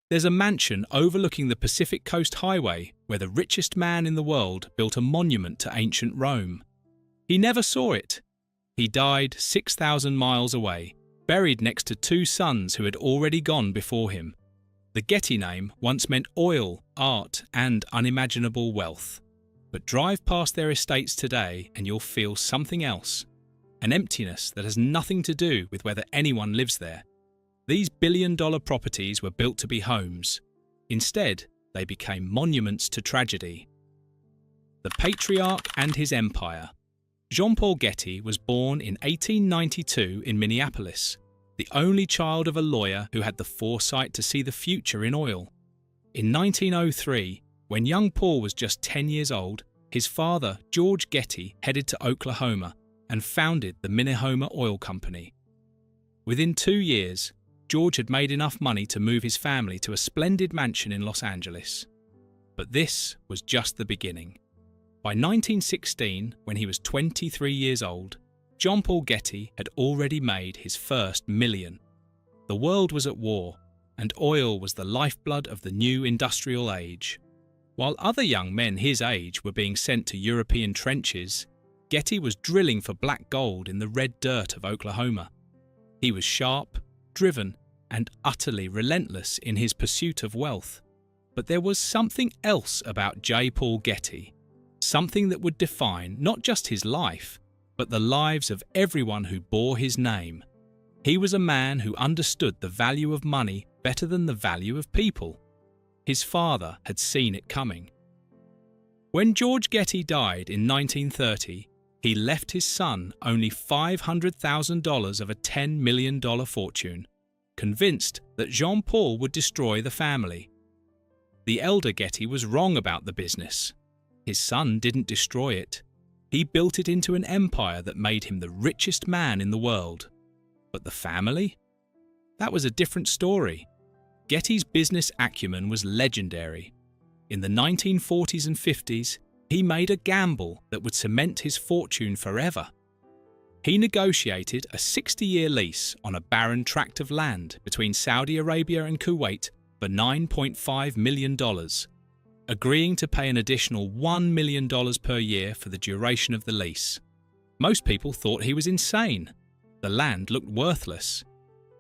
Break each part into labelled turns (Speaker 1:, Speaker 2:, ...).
Speaker 1: There's a mansion overlooking the Pacific Coast Highway where the richest man in the world built a monument to ancient Rome. He never saw it. He died 6,000 miles away, buried next to two sons who had already gone before him. The Getty name once meant oil, art, and unimaginable wealth. But drive past their estates today and you'll feel something else. An emptiness that has nothing to do with whether anyone lives there. These billion-dollar properties were built to be homes. Instead, they became monuments to tragedy. The Patriarch and his Empire. Jean-Paul Getty was born in 1892 in Minneapolis, the only child of a lawyer who had the foresight to see the future in oil. In 1903, when young Paul was just 10 years old, his father, George Getty, headed to Oklahoma and founded the Minnehaha Oil Company. Within 2 years, George had made enough money to move his family to a splendid mansion in Los Angeles. But this was just the beginning. By 1916, when he was 23 years old, Jean-Paul Getty had already made his first million. The world was at war, and oil was the lifeblood of the new industrial age. While other young men his age were being sent to European trenches, Getty was drilling for black gold in the red dirt of Oklahoma. He was sharp, driven, and utterly relentless in his pursuit of wealth. But there was something else about J. Paul Getty, something that would define not just his life, but the lives of everyone who bore his name. He was a man who understood the value of money better than the value of people. His father had seen it coming. When George Getty died in 1930, he left his son only $500,000 of a $10 million fortune, convinced that Jean-Paul would destroy the family. The elder Getty was wrong about the business. His son didn't destroy it. He built it into an empire that made him the richest man in the world. But the family? That was a different story. Getty's business acumen was legendary. In the 1940s and 50s, he made a gamble that would cement his fortune forever. He negotiated a 60-year lease on a barren tract of land between Saudi Arabia and Kuwait for $9.5 million, agreeing to pay an additional $1 million per year for the duration of the lease. Most people thought he was insane. The land looked worthless.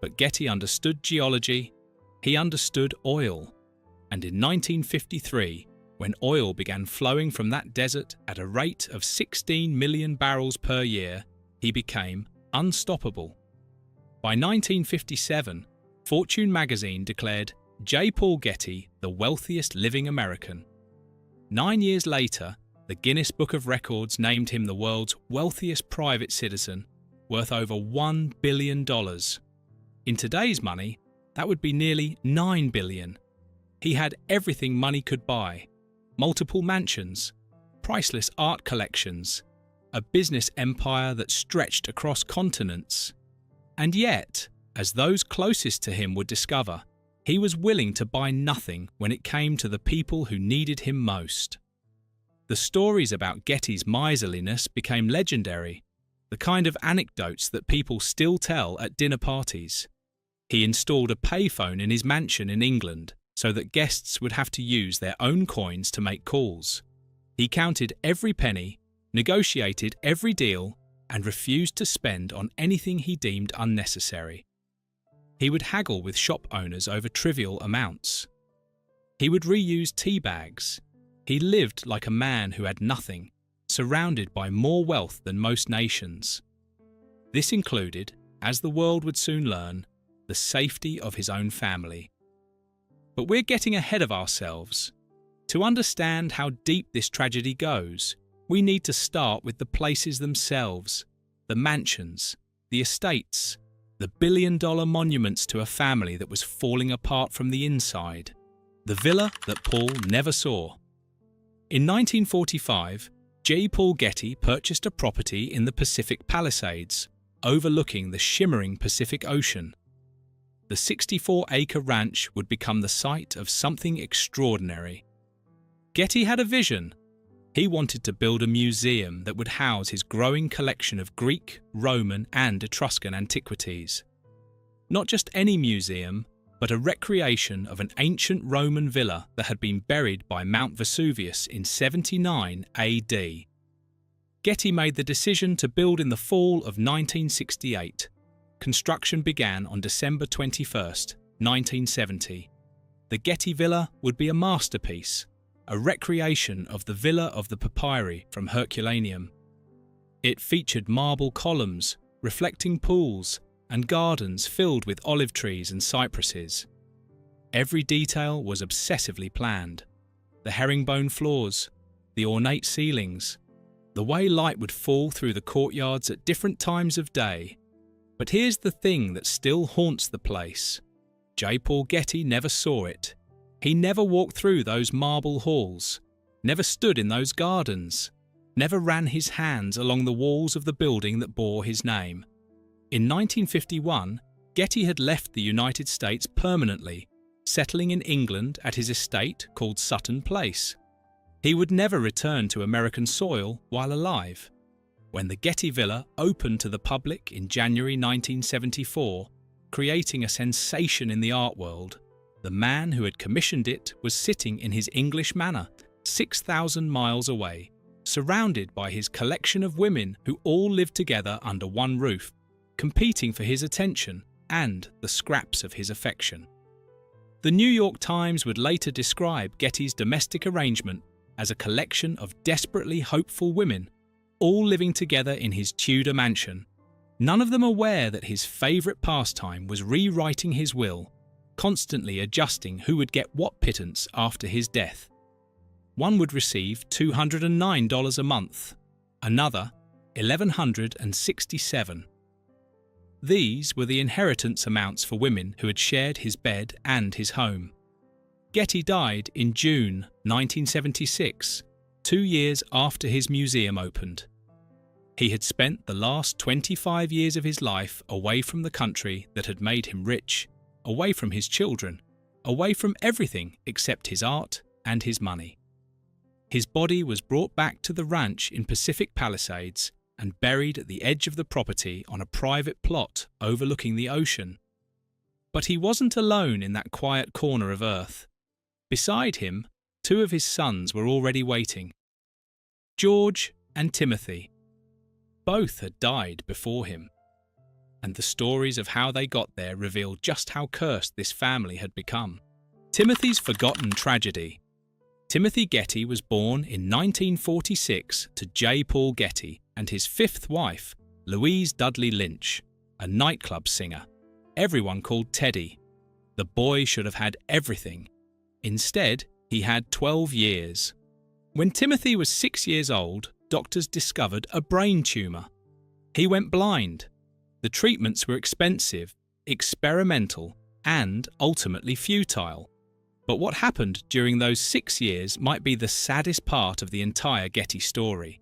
Speaker 1: But Getty understood geology, he understood oil. And in 1953, when oil began flowing from that desert at a rate of 16 million barrels per year, he became unstoppable. By 1957, Fortune magazine declared J. Paul Getty the wealthiest living American. 9 years later, the Guinness Book of Records named him the world's wealthiest private citizen, worth over $1 billion. In today's money, that would be nearly $9 billion. He had everything money could buy: multiple mansions, priceless art collections, a business empire that stretched across continents. And yet, as those closest to him would discover, he was willing to buy nothing when it came to the people who needed him most. The stories about Getty's miserliness became legendary, the kind of anecdotes that people still tell at dinner parties. He installed a payphone in his mansion in England so that guests would have to use their own coins to make calls. He counted every penny, negotiated every deal, and refused to spend on anything he deemed unnecessary. He would haggle with shop owners over trivial amounts. He would reuse tea bags. He lived like a man who had nothing, surrounded by more wealth than most nations. This included, as the world would soon learn, the safety of his own family. But we're getting ahead of ourselves. To understand how deep this tragedy goes, we need to start with the places themselves, the mansions, the estates, the billion-dollar monuments to a family that was falling apart from the inside, the villa that Paul never saw. In 1945, J. Paul Getty purchased a property in the Pacific Palisades, overlooking the shimmering Pacific Ocean. The 64-acre ranch would become the site of something extraordinary. Getty had a vision. He wanted to build a museum that would house his growing collection of Greek, Roman, and Etruscan antiquities. Not just any museum, but a recreation of an ancient Roman villa that had been buried by Mount Vesuvius in 79 AD. Getty made the decision to build in the fall of 1968. Construction began on December 21, 1970. The Getty Villa would be a masterpiece, a recreation of the Villa of the Papyri from Herculaneum. It featured marble columns, reflecting pools, and gardens filled with olive trees and cypresses. Every detail was obsessively planned. The herringbone floors, the ornate ceilings, the way light would fall through the courtyards at different times of day. But here's the thing that still haunts the place. J. Paul Getty never saw it. He never walked through those marble halls, never stood in those gardens, never ran his hands along the walls of the building that bore his name. In 1951, Getty had left the United States permanently, settling in England at his estate called Sutton Place. He would never return to American soil while alive. When the Getty Villa opened to the public in January 1974, creating a sensation in the art world, the man who had commissioned it was sitting in his English manor, 6,000 miles away, surrounded by his collection of women who all lived together under one roof, competing for his attention and the scraps of his affection. The New York Times would later describe Getty's domestic arrangement as a collection of desperately hopeful women, all living together in his Tudor mansion, none of them aware that his favourite pastime was rewriting his will, constantly adjusting who would get what pittance after his death. One would receive $209 a month, another $1,167. These were the inheritance amounts for women who had shared his bed and his home. Getty died in June 1976, 2 years after his museum opened. He had spent the last 25 years of his life away from the country that had made him rich, away from his children, away from everything except his art and his money. His body was brought back to the ranch in Pacific Palisades and buried at the edge of the property on a private plot overlooking the ocean. But he wasn't alone in that quiet corner of earth. Beside him, 2 of his sons were already waiting. George and Timothy. Both had died before him, and the stories of how they got there reveal just how cursed this family had become. Timothy's forgotten tragedy. Timothy Getty was born in 1946 to J. Paul Getty and his 5th wife, Louise Dudley Lynch, a nightclub singer. Everyone called Teddy. The boy should have had everything. Instead, he had 12 years. When Timothy was 6 years old, doctors discovered a brain tumour. He went blind. The treatments were expensive, experimental, and ultimately futile. But what happened during those 6 years might be the saddest part of the entire Getty story.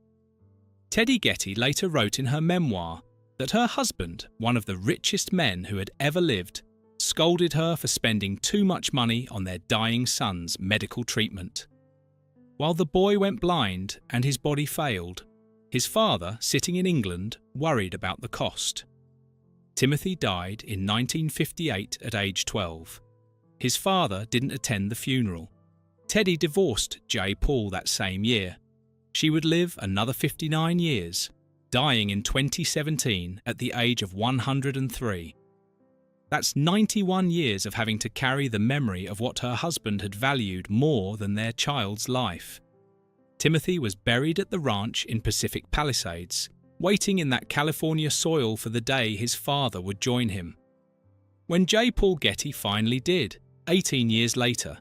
Speaker 1: Teddy Getty later wrote in her memoir that her husband, one of the richest men who had ever lived, scolded her for spending too much money on their dying son's medical treatment. While the boy went blind and his body failed, his father, sitting in England, worried about the cost. Timothy died in 1958 at age 12. His father didn't attend the funeral. Teddy divorced J. Paul that same year. She would live another 59 years, dying in 2017 at the age of 103. That's 91 years of having to carry the memory of what her husband had valued more than their child's life. Timothy was buried at the ranch in Pacific Palisades, waiting in that California soil for the day his father would join him. When J. Paul Getty finally did, 18 years later,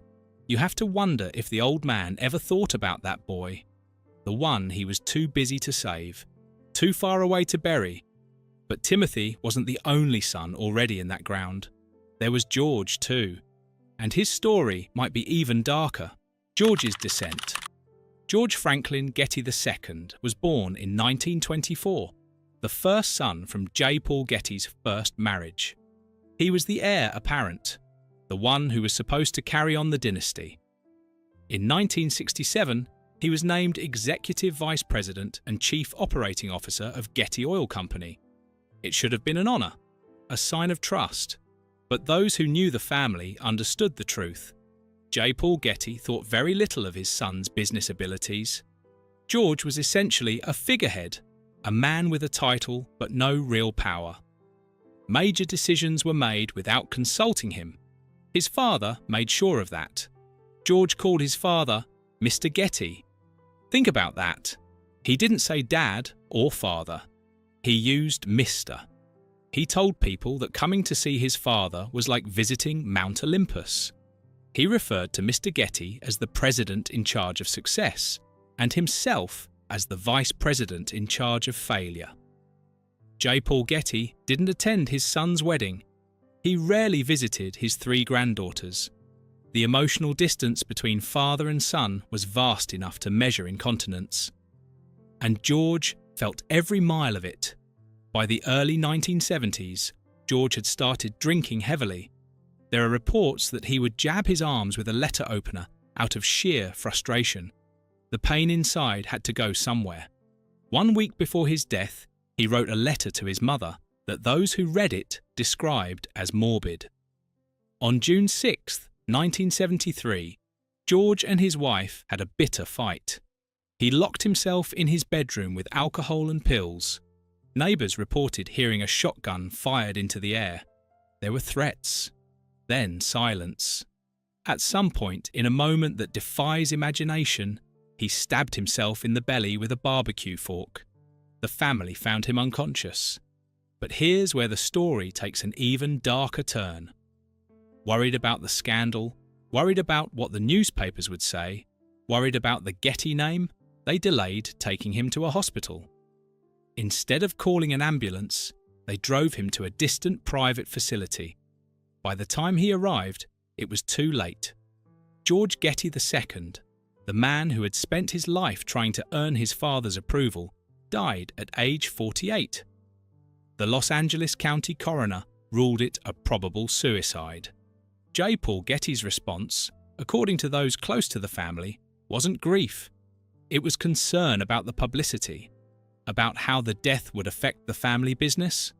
Speaker 1: you have to wonder if the old man ever thought about that boy, the one he was too busy to save, too far away to bury. But Timothy wasn't the only son already in that ground. There was George too, and his story might be even darker. George's descent. George Franklin Getty II was born in 1924, the first son from J. Paul Getty's first marriage. He was the heir apparent, the one who was supposed to carry on the dynasty. In 1967, he was named Executive Vice President and Chief Operating Officer of Getty Oil Company. It should have been an honour, a sign of trust, But those who knew the family understood the truth. J. Paul Getty thought very little of his son's business abilities. George was essentially a figurehead, a man with a title but no real power. Major decisions were made without consulting him. His father made sure of that. George called his father Mr. Getty. Think about that. He didn't say dad or father. He used Mr. He told people that coming to see his father was like visiting Mount Olympus. He referred to Mr. Getty as the president in charge of success and himself as the vice president in charge of failure. J. Paul Getty didn't attend his son's wedding. He rarely visited his 3 granddaughters. The emotional distance between father and son was vast enough to measure in continents. And George felt every mile of it. By the early 1970s, George had started drinking heavily. There are reports that he would jab his arms with a letter opener out of sheer frustration. The pain inside had to go somewhere. 1 week before his death, he wrote a letter to his mother that those who read it described as morbid. On June 6, 1973, George and his wife had a bitter fight. He locked himself in his bedroom with alcohol and pills. Neighbours reported hearing a shotgun fired into the air. There were threats. Then silence. At some point, in a moment that defies imagination, he stabbed himself in the belly with a barbecue fork. The family found him unconscious. But here's where the story takes an even darker turn. Worried about the scandal, worried about what the newspapers would say, worried about the Getty name, they delayed taking him to a hospital. Instead of calling an ambulance, they drove him to a distant private facility. By the time he arrived, it was too late. George Getty II, the man who had spent his life trying to earn his father's approval, died at age 48. The Los Angeles County coroner ruled it a probable suicide. J. Paul Getty's response, according to those close to the family, wasn't grief. It was concern about the publicity, about how the death would affect the family business,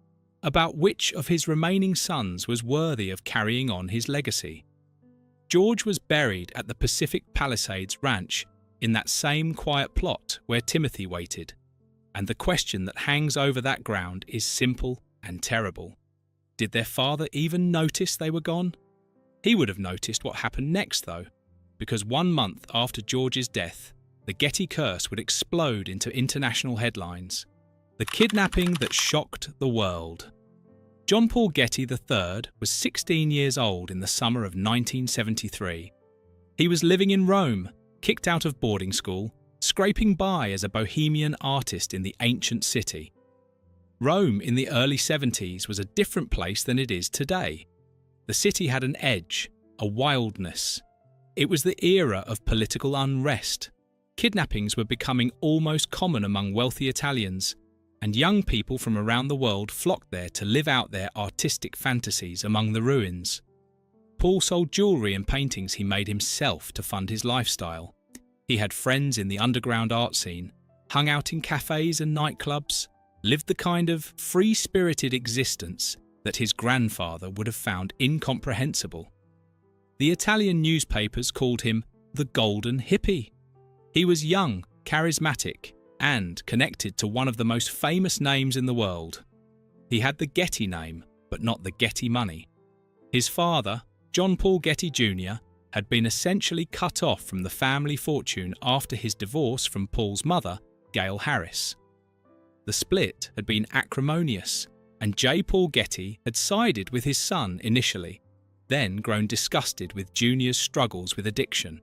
Speaker 1: about which of his remaining sons was worthy of carrying on his legacy. George was buried at the Pacific Palisades Ranch in that same quiet plot where Timothy waited. And the question that hangs over that ground is simple and terrible. Did their father even notice they were gone? He would have noticed what happened next, though, because 1 month after George's death, the Getty curse would explode into international headlines. The kidnapping that shocked the world. John Paul Getty III was 16 years old in the summer of 1973. He was living in Rome, kicked out of boarding school, scraping by as a bohemian artist in the ancient city. Rome in the early 70s was a different place than it is today. The city had an edge, a wildness. It was the era of political unrest. Kidnappings were becoming almost common among wealthy Italians, and young people from around the world flocked there to live out their artistic fantasies among the ruins. Paul sold jewellery and paintings he made himself to fund his lifestyle. He had friends in the underground art scene, hung out in cafes and nightclubs, lived the kind of free-spirited existence that his grandfather would have found incomprehensible. The Italian newspapers called him the Golden Hippie. He was young, charismatic, and connected to one of the most famous names in the world. He had the Getty name, but not the Getty money. His father, John Paul Getty Jr., had been essentially cut off from the family fortune after his divorce from Paul's mother, Gail Harris. The split had been acrimonious, and J. Paul Getty had sided with his son initially, then grown disgusted with Junior's struggles with addiction.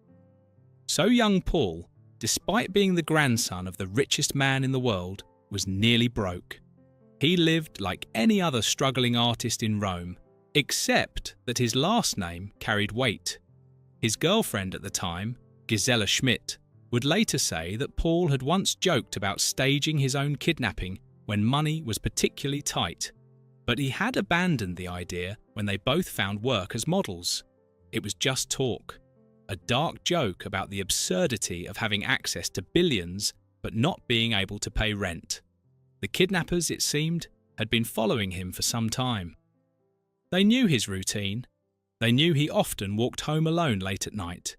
Speaker 1: So young Paul, despite being the grandson of the richest man in the world, was nearly broke. He lived like any other struggling artist in Rome, except that his last name carried weight. His girlfriend at the time, Gisela Schmidt, would later say that Paul had once joked about staging his own kidnapping when money was particularly tight, but he had abandoned the idea when they both found work as models. It was just talk, a dark joke about the absurdity of having access to billions but not being able to pay rent. The kidnappers, it seemed, had been following him for some time. They knew his routine. They knew he often walked home alone late at night.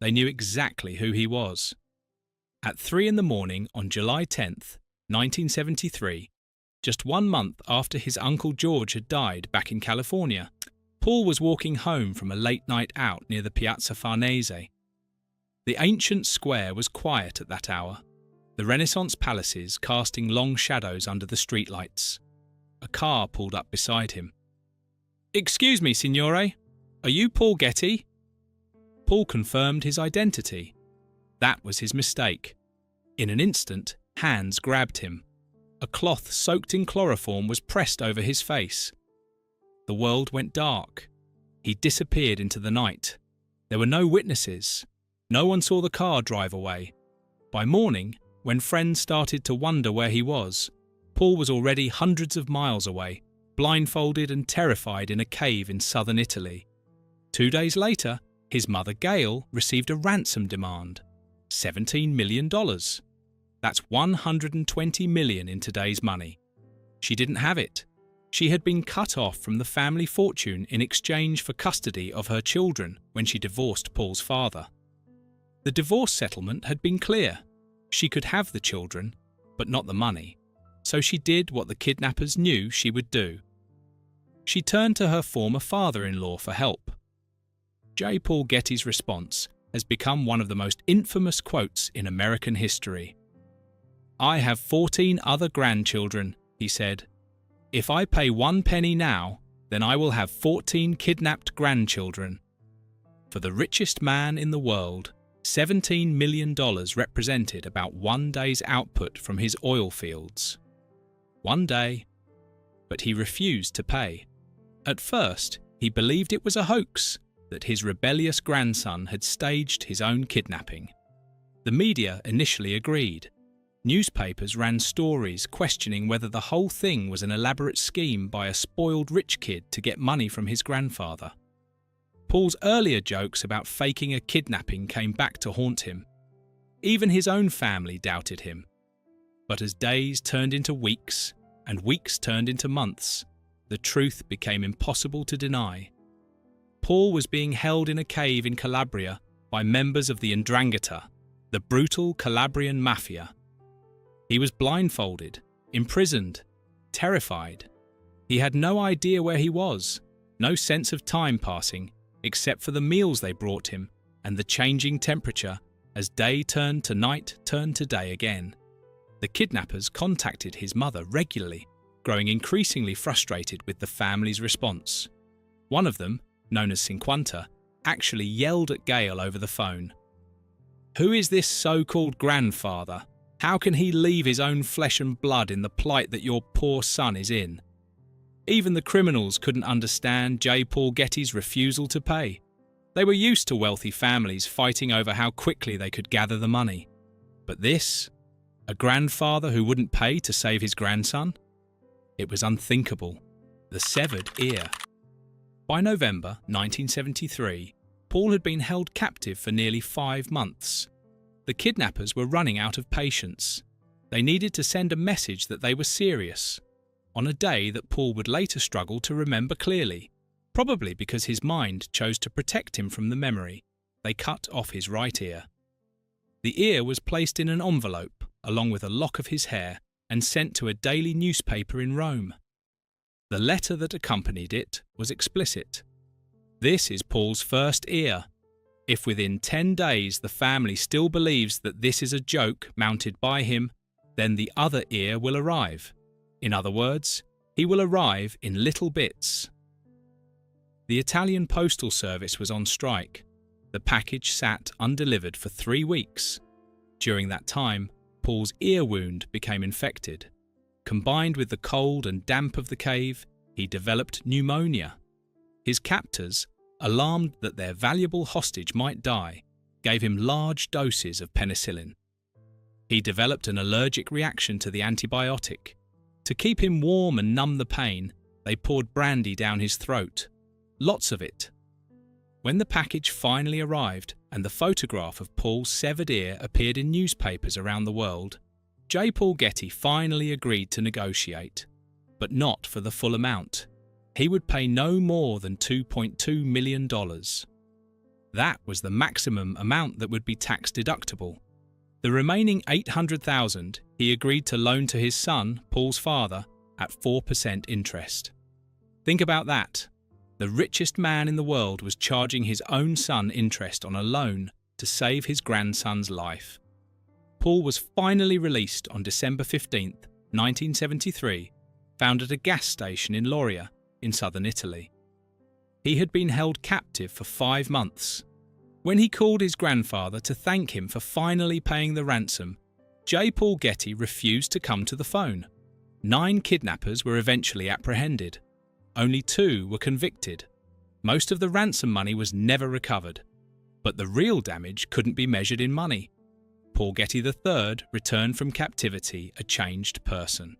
Speaker 1: They knew exactly who he was. At 3 in the morning on July 10th, 1973, just 1 month after his Uncle George had died back in California, Paul was walking home from a late night out near the Piazza Farnese. The ancient square was quiet at that hour, the Renaissance palaces casting long shadows under the streetlights. A car pulled up beside him. "Excuse me, signore, are you Paul Getty?" Paul confirmed his identity. That was his mistake. In an instant, hands grabbed him. A cloth soaked in chloroform was pressed over his face. The world went dark. He disappeared into the night. There were no witnesses. No one saw the car drive away. By morning, when friends started to wonder where he was, Paul was already hundreds of miles away, blindfolded and terrified in a cave in southern Italy. 2 days later, his mother Gail received a ransom demand. $17 million. That's $120 million in today's money. She didn't have it. She had been cut off from the family fortune in exchange for custody of her children when she divorced Paul's father. The divorce settlement had been clear. She could have the children, but not the money. So she did what the kidnappers knew she would do. She turned to her former father-in-law for help. J. Paul Getty's response has become one of the most infamous quotes in American history. "I have 14 other grandchildren," he said. "If I pay 1 penny now, then I will have 14 kidnapped grandchildren." For the richest man in the world, $17 million represented about 1 day's output from his oil fields. 1 day. But he refused to pay. At first, he believed it was a hoax, that his rebellious grandson had staged his own kidnapping. The media initially agreed. Newspapers ran stories questioning whether the whole thing was an elaborate scheme by a spoiled rich kid to get money from his grandfather. Paul's earlier jokes about faking a kidnapping came back to haunt him. Even his own family doubted him. But as days turned into weeks, and weeks turned into months, the truth became impossible to deny. Paul was being held in a cave in Calabria by members of the 'Ndrangheta, the brutal Calabrian mafia. He was blindfolded, imprisoned, terrified. He had no idea where he was, no sense of time passing, except for the meals they brought him and the changing temperature as day turned to night turned to day again. The kidnappers contacted his mother regularly, growing increasingly frustrated with the family's response. One of them, known as Cinquanta, actually yelled at Gail over the phone. "Who is this so-called grandfather? How can he leave his own flesh and blood in the plight that your poor son is in?" Even the criminals couldn't understand J. Paul Getty's refusal to pay. They were used to wealthy families fighting over how quickly they could gather the money. But this? A grandfather who wouldn't pay to save his grandson? It was unthinkable. The severed ear. By November 1973, Paul had been held captive for nearly 5 months. The kidnappers were running out of patience. They needed to send a message that they were serious, on a day that Paul would later struggle to remember clearly. Probably because his mind chose to protect him from the memory, they cut off his right ear. The ear was placed in an envelope, along with a lock of his hair, and sent to a daily newspaper in Rome. The letter that accompanied it was explicit. "This is Paul's first ear. If within 10 days the family still believes that this is a joke mounted by him, then the other ear will arrive. In other words, he will arrive in little bits." The Italian postal service was on strike. The package sat undelivered for 3 weeks. During that time, Paul's ear wound became infected. Combined with the cold and damp of the cave, he developed pneumonia. His captors, alarmed that their valuable hostage might die, gave him large doses of penicillin. He developed an allergic reaction to the antibiotic. To keep him warm and numb the pain, they poured brandy down his throat. Lots of it. When the package finally arrived and the photograph of Paul's severed ear appeared in newspapers around the world, J. Paul Getty finally agreed to negotiate, but not for the full amount. He would pay no more than $2.2 million. That was the maximum amount that would be tax deductible. The remaining $800,000 he agreed to loan to his son, Paul's father, at 4% interest. Think about that. The richest man in the world was charging his own son interest on a loan to save his grandson's life. Paul was finally released on December 15, 1973, found at a gas station in Lauria, in southern Italy. He had been held captive for 5 months. When he called his grandfather to thank him for finally paying the ransom, J. Paul Getty refused to come to the phone. 9 kidnappers were eventually apprehended. Only 2 were convicted. Most of the ransom money was never recovered. But the real damage couldn't be measured in money. Paul Getty III returned from captivity a changed person.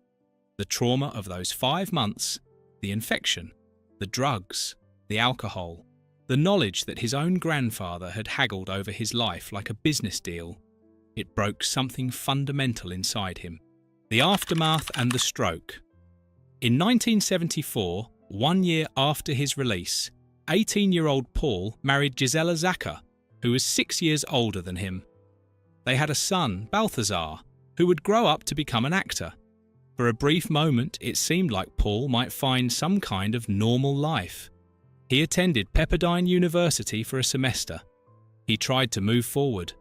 Speaker 1: The trauma of those 5 months, the infection, the drugs, the alcohol, the knowledge that his own grandfather had haggled over his life like a business deal, it broke something fundamental inside him. The aftermath and the stroke. In 1974, 1 year after his release, 18-year-old Paul married Gisela Zacher, who was 6 years older than him. They had a son, Balthazar, who would grow up to become an actor. For a brief moment, it seemed like Paul might find some kind of normal life. He attended Pepperdine University for a semester. He tried to move forward,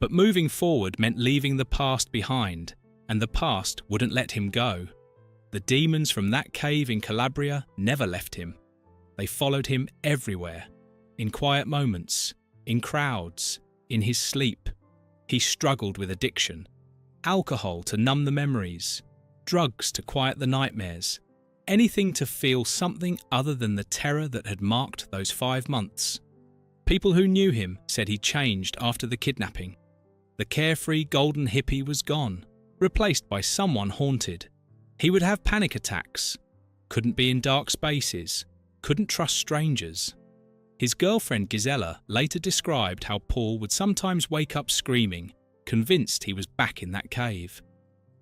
Speaker 1: but moving forward meant leaving the past behind, and the past wouldn't let him go. The demons from that cave in Calabria never left him. They followed him everywhere, in quiet moments, in crowds, in his sleep. He struggled with addiction, alcohol to numb the memories, drugs to quiet the nightmares, anything to feel something other than the terror that had marked those 5 months. People who knew him said he changed after the kidnapping. The carefree golden hippie was gone, replaced by someone haunted. He would have panic attacks, couldn't be in dark spaces, couldn't trust strangers. His girlfriend Gisela later described how Paul would sometimes wake up screaming, convinced he was back in that cave.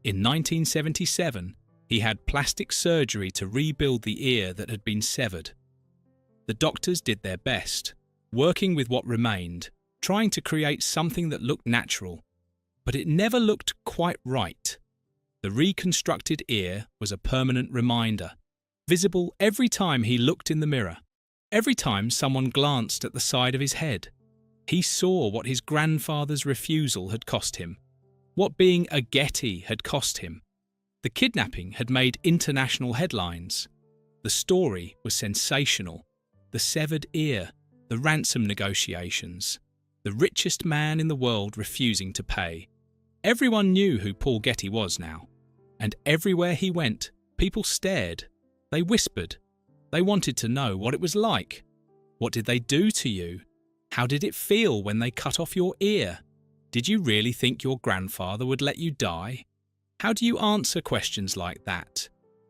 Speaker 1: In 1977, he had plastic surgery to rebuild the ear that had been severed. The doctors did their best, working with what remained, trying to create something that looked natural. But it never looked quite right. The reconstructed ear was a permanent reminder, visible every time he looked in the mirror, every time someone glanced at the side of his head. He saw what his grandfather's refusal had cost him, what being a Getty had cost him. The kidnapping had made international headlines. The story was sensational. The severed ear, the ransom negotiations, the richest man in the world refusing to pay. Everyone knew who Paul Getty was now. And everywhere he went, people stared. They whispered. They wanted to know what it was like. What did they do to you? How did it feel when they cut off your ear? Did you really think your grandfather would let you die? How do you answer questions like that?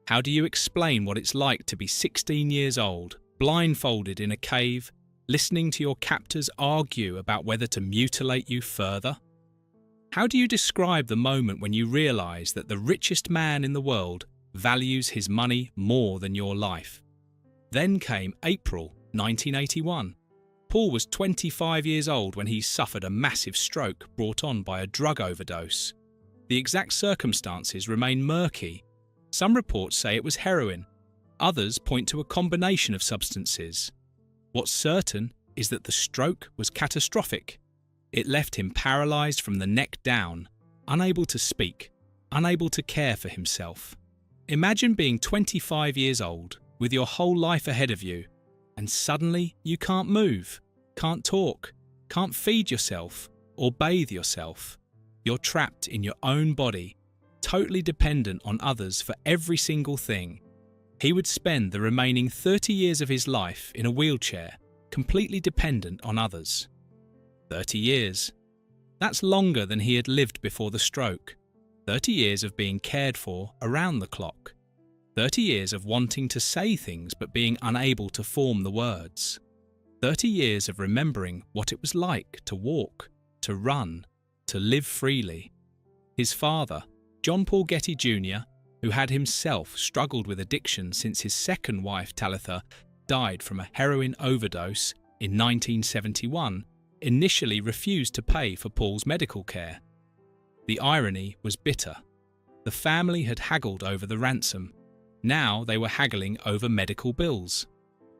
Speaker 1: How do you explain what it's like to be 16 years old, blindfolded in a cave, listening to your captors argue about whether to mutilate you further? How do you describe the moment when you realize that the richest man in the world values his money more than your life? Then came April 1981. Paul was 25 years old when he suffered a massive stroke brought on by a drug overdose. The exact circumstances remain murky. Some reports say it was heroin. Others point to a combination of substances. What's certain is that the stroke was catastrophic. It left him paralyzed from the neck down, unable to speak, unable to care for himself. Imagine being 25 years old, with your whole life ahead of you, and suddenly you can't move, can't talk, can't feed yourself or bathe yourself. You're trapped in your own body, totally dependent on others for every single thing. He would spend the remaining 30 years of his life in a wheelchair, completely dependent on others. 30 years. That's longer than he had lived before the stroke. 30 years of being cared for around the clock. 30 years of wanting to say things but being unable to form the words. 30 years of remembering what it was like to walk, to run, to live freely. His father, John Paul Getty Jr., who had himself struggled with addiction since his second wife, Talitha, died from a heroin overdose in 1971, initially refused to pay for Paul's medical care. The irony was bitter. The family had haggled over the ransom. Now they were haggling over medical bills.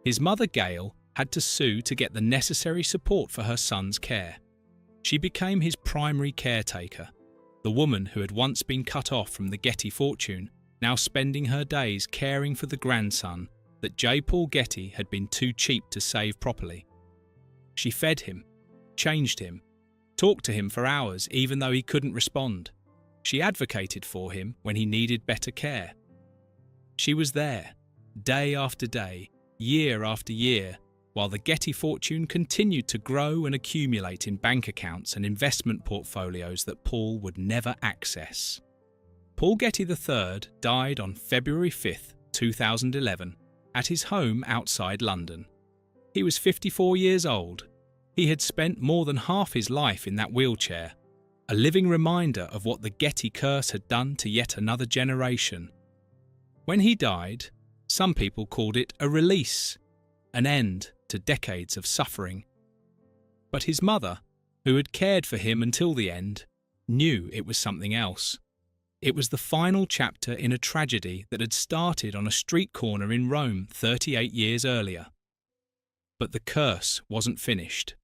Speaker 1: His mother, Gail, had to sue to get the necessary support for her son's care. She became his primary caretaker, the woman who had once been cut off from the Getty fortune, now spending her days caring for the grandson that J. Paul Getty had been too cheap to save properly. She fed him, changed him, talked to him for hours even though he couldn't respond. She advocated for him when he needed better care. She was there, day after day, year after year, while the Getty fortune continued to grow and accumulate in bank accounts and investment portfolios that Paul would never access. Paul Getty III died on February 5, 2011, at his home outside London. He was 54 years old. He had spent more than half his life in that wheelchair, a living reminder of what the Getty curse had done to yet another generation. When he died, some people called it a release, an end to decades of suffering. But his mother, who had cared for him until the end, knew it was something else. It was the final chapter in a tragedy that had started on a street corner in Rome 38 years earlier. But the curse wasn't finished.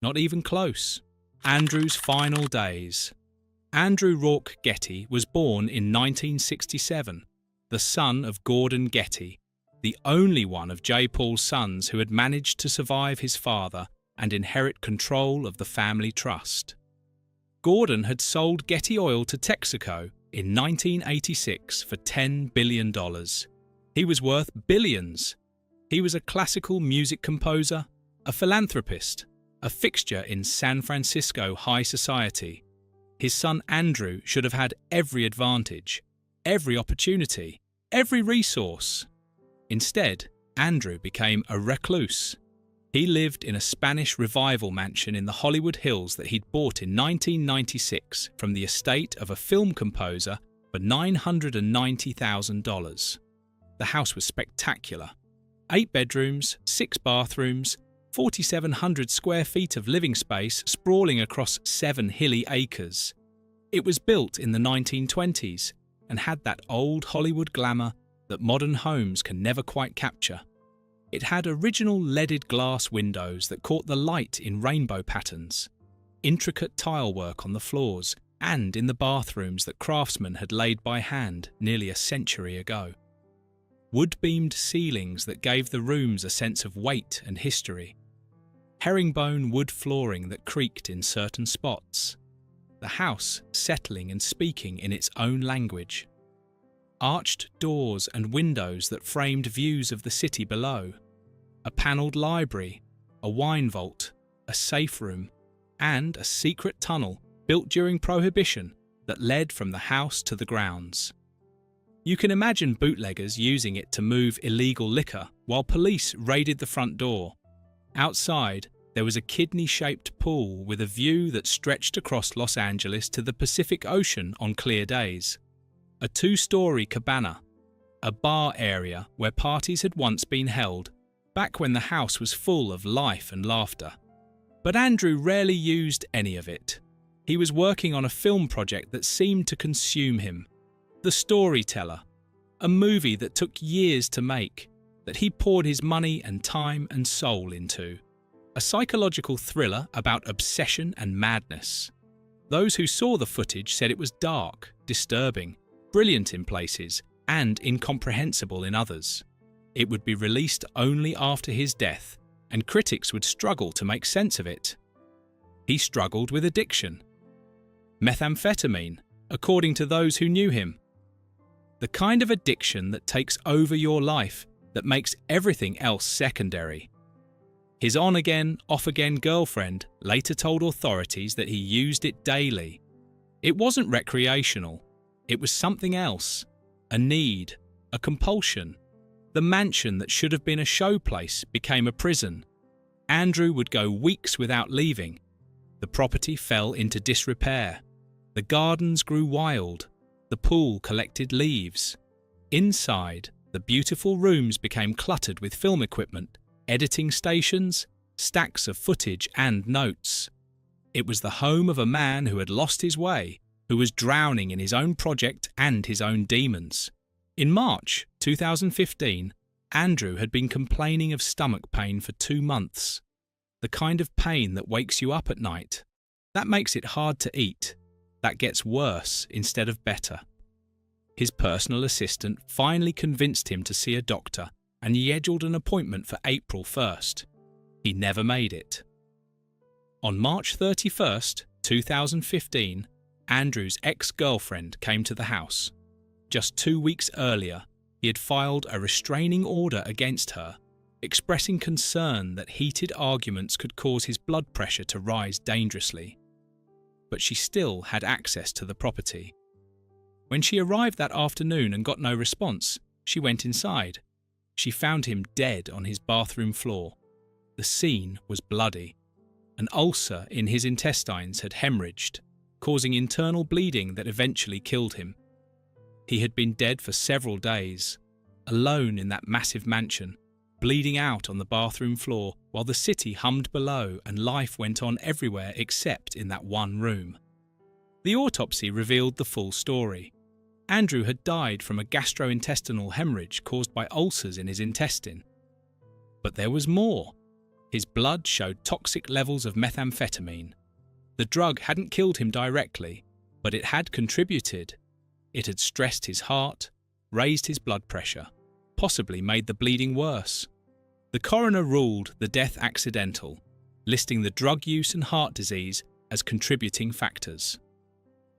Speaker 1: Not even close. Andrew's final days. Andrew Rourke Getty was born in 1967, the son of Gordon Getty, the only one of J. Paul's sons who had managed to survive his father and inherit control of the family trust. Gordon had sold Getty Oil to Texaco in 1986 for $10 billion. He was worth billions. He was a classical music composer, a philanthropist, a fixture in San Francisco high society. His son Andrew should have had every advantage, every opportunity, every resource. Instead, Andrew became a recluse. He lived in a Spanish Revival mansion in the Hollywood Hills that he'd bought in 1996 from the estate of a film composer for $990,000. The house was spectacular. 8 bedrooms, 6 bathrooms, 4,700 square feet of living space sprawling across 7 hilly acres. It was built in the 1920s and had that old Hollywood glamour that modern homes can never quite capture. It had original leaded glass windows that caught the light in rainbow patterns, intricate tile work on the floors and in the bathrooms that craftsmen had laid by hand nearly a century ago. Wood-beamed ceilings that gave the rooms a sense of weight and history. Herringbone wood flooring that creaked in certain spots. The house settling and speaking in its own language. Arched doors and windows that framed views of the city below. A panelled library, a wine vault, a safe room, and a secret tunnel built during Prohibition that led from the house to the grounds. You can imagine bootleggers using it to move illegal liquor while police raided the front door. Outside, there was a kidney-shaped pool with a view that stretched across Los Angeles to the Pacific Ocean on clear days. A 2-story cabana, a bar area where parties had once been held, back when the house was full of life and laughter. But Andrew rarely used any of it. He was working on a film project that seemed to consume him. The Storyteller, a movie that took years to make, that he poured his money and time and soul into. A psychological thriller about obsession and madness. Those who saw the footage said it was dark, disturbing, brilliant in places, and incomprehensible in others. It would be released only after his death, and critics would struggle to make sense of it. He struggled with addiction. Methamphetamine, according to those who knew him. The kind of addiction that takes over your life, that makes everything else secondary. His on-again, off-again girlfriend later told authorities that he used it daily. It wasn't recreational. It was something else. A need, a compulsion. The mansion that should have been a showplace became a prison. Andrew would go weeks without leaving. The property fell into disrepair. The gardens grew wild. The pool collected leaves. Inside, the beautiful rooms became cluttered with film equipment, editing stations, stacks of footage and notes. It was the home of a man who had lost his way, who was drowning in his own project and his own demons. In March 2015, Andrew had been complaining of stomach pain for 2 months. The kind of pain that wakes you up at night. That makes it hard to eat. That gets worse instead of better. His personal assistant finally convinced him to see a doctor and scheduled an appointment for April 1st. He never made it. On March 31st, 2015, Andrew's ex-girlfriend came to the house. Just 2 weeks earlier, he had filed a restraining order against her, expressing concern that heated arguments could cause his blood pressure to rise dangerously. But she still had access to the property. When she arrived that afternoon and got no response, she went inside. She found him dead on his bathroom floor. The scene was bloody. An ulcer in his intestines had hemorrhaged, causing internal bleeding that eventually killed him. He had been dead for several days, alone in that massive mansion, bleeding out on the bathroom floor while the city hummed below and life went on everywhere except in that one room. The autopsy revealed the full story. Andrew had died from a gastrointestinal hemorrhage caused by ulcers in his intestine. But there was more. His blood showed toxic levels of methamphetamine. The drug hadn't killed him directly, but it had contributed. It had stressed his heart, raised his blood pressure, possibly made the bleeding worse. The coroner ruled the death accidental, listing the drug use and heart disease as contributing factors.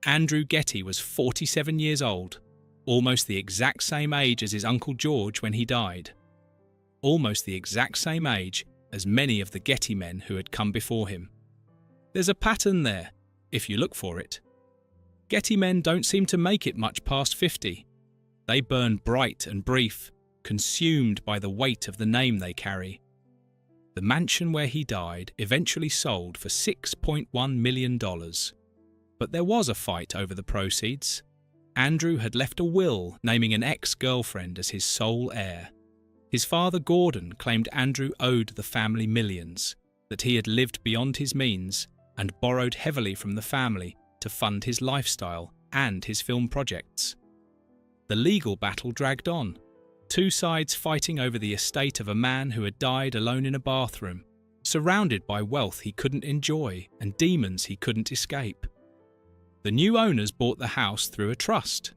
Speaker 1: Andrew Getty was 47 years old, almost the exact same age as his Uncle George when he died. Almost the exact same age as many of the Getty men who had come before him. There's a pattern there, if you look for it. Getty men don't seem to make it much past 50. They burn bright and brief, consumed by the weight of the name they carry. The mansion where he died eventually sold for $6.1 million. But there was a fight over the proceeds. Andrew had left a will naming an ex-girlfriend as his sole heir. His father Gordon claimed Andrew owed the family millions, that he had lived beyond his means and borrowed heavily from the family to fund his lifestyle and his film projects. The legal battle dragged on, 2 sides fighting over the estate of a man who had died alone in a bathroom, surrounded by wealth he couldn't enjoy and demons he couldn't escape. The new owners bought the house through a trust.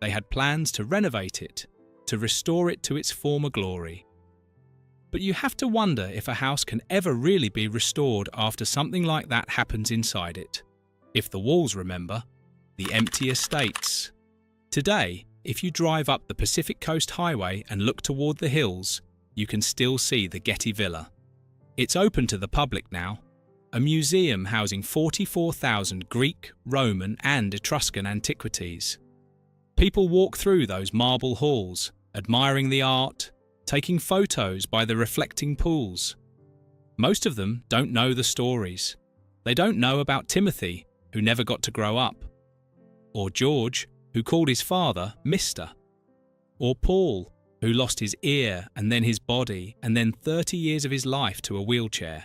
Speaker 1: They had plans to renovate it, to restore it to its former glory. But you have to wonder if a house can ever really be restored after something like that happens inside it. If the walls remember, the empty estates. Today, if you drive up the Pacific Coast Highway and look toward the hills, you can still see the Getty Villa. It's open to the public now, a museum housing 44,000 Greek, Roman and Etruscan antiquities. People walk through those marble halls, admiring the art, taking photos by the reflecting pools. Most of them don't know the stories. They don't know about Timothy, who never got to grow up, or George, who called his father Mr., or Paul, who lost his ear and then his body and then 30 years of his life to a wheelchair,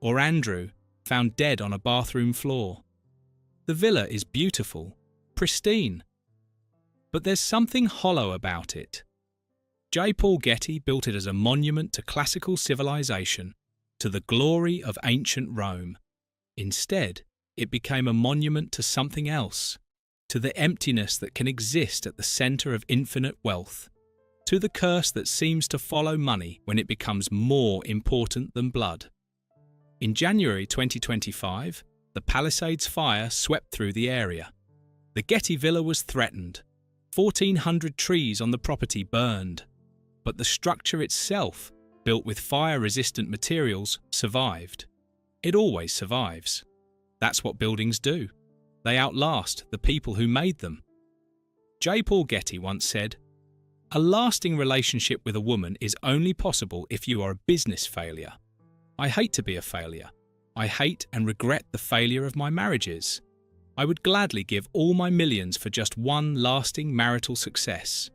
Speaker 1: or Andrew, found dead on a bathroom floor. The villa is beautiful, pristine, but there's something hollow about it. J. Paul Getty built it as a monument to classical civilization, to the glory of ancient Rome. Instead, it became a monument to something else, to the emptiness that can exist at the center of infinite wealth, to the curse that seems to follow money when it becomes more important than blood. In January 2025, the Palisades fire swept through the area. The Getty Villa was threatened. 1,400 trees on the property burned. But the structure itself, built with fire-resistant materials, survived. It always survives. That's what buildings do. They outlast the people who made them. J. Paul Getty once said, "A lasting relationship with a woman is only possible if you are a business failure. I hate to be a failure. I hate and regret the failure of my marriages. I would gladly give all my millions for just one lasting marital success.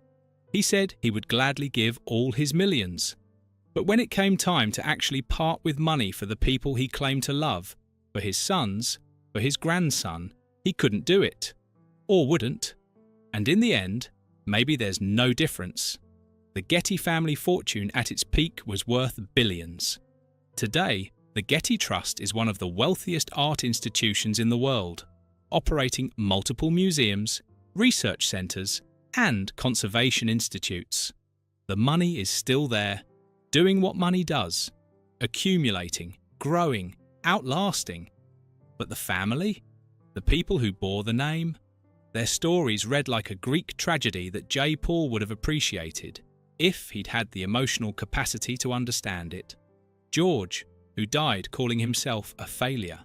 Speaker 1: He said he would gladly give all his millions. But when it came time to actually part with money for the people he claimed to love, for his sons, for his grandson, he couldn't do it. Or wouldn't. And in the end, maybe there's no difference. The Getty family fortune at its peak was worth billions. Today, the Getty Trust is one of the wealthiest art institutions in the world, operating multiple museums, research centres, and conservation institutes. The money is still there, doing what money does, accumulating, growing, outlasting. But the family? The people who bore the name? Their stories read like a Greek tragedy that J. Paul would have appreciated, if he'd had the emotional capacity to understand it. George, who died calling himself a failure.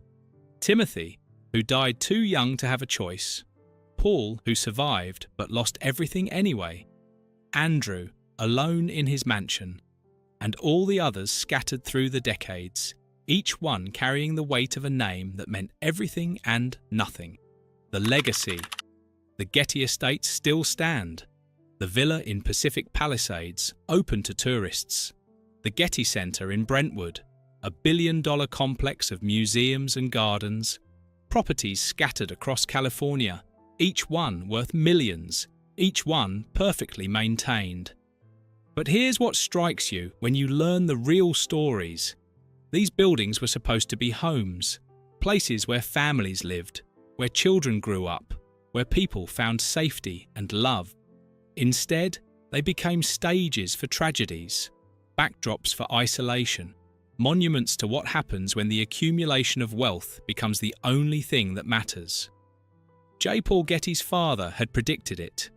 Speaker 1: Timothy, who died too young to have a choice. Paul, who survived but lost everything anyway. Andrew, alone in his mansion. And all the others scattered through the decades, each one carrying the weight of a name that meant everything and nothing. The legacy. The Getty estates still stand. The villa in Pacific Palisades, open to tourists. The Getty Center in Brentwood, a billion-dollar complex of museums and gardens. Properties scattered across California, each one worth millions, each one perfectly maintained. But here's what strikes you when you learn the real stories. These buildings were supposed to be homes, places where families lived, where children grew up, where people found safety and love. Instead, they became stages for tragedies, backdrops for isolation, monuments to what happens when the accumulation of wealth becomes the only thing that matters. J. Paul Getty's father had predicted it.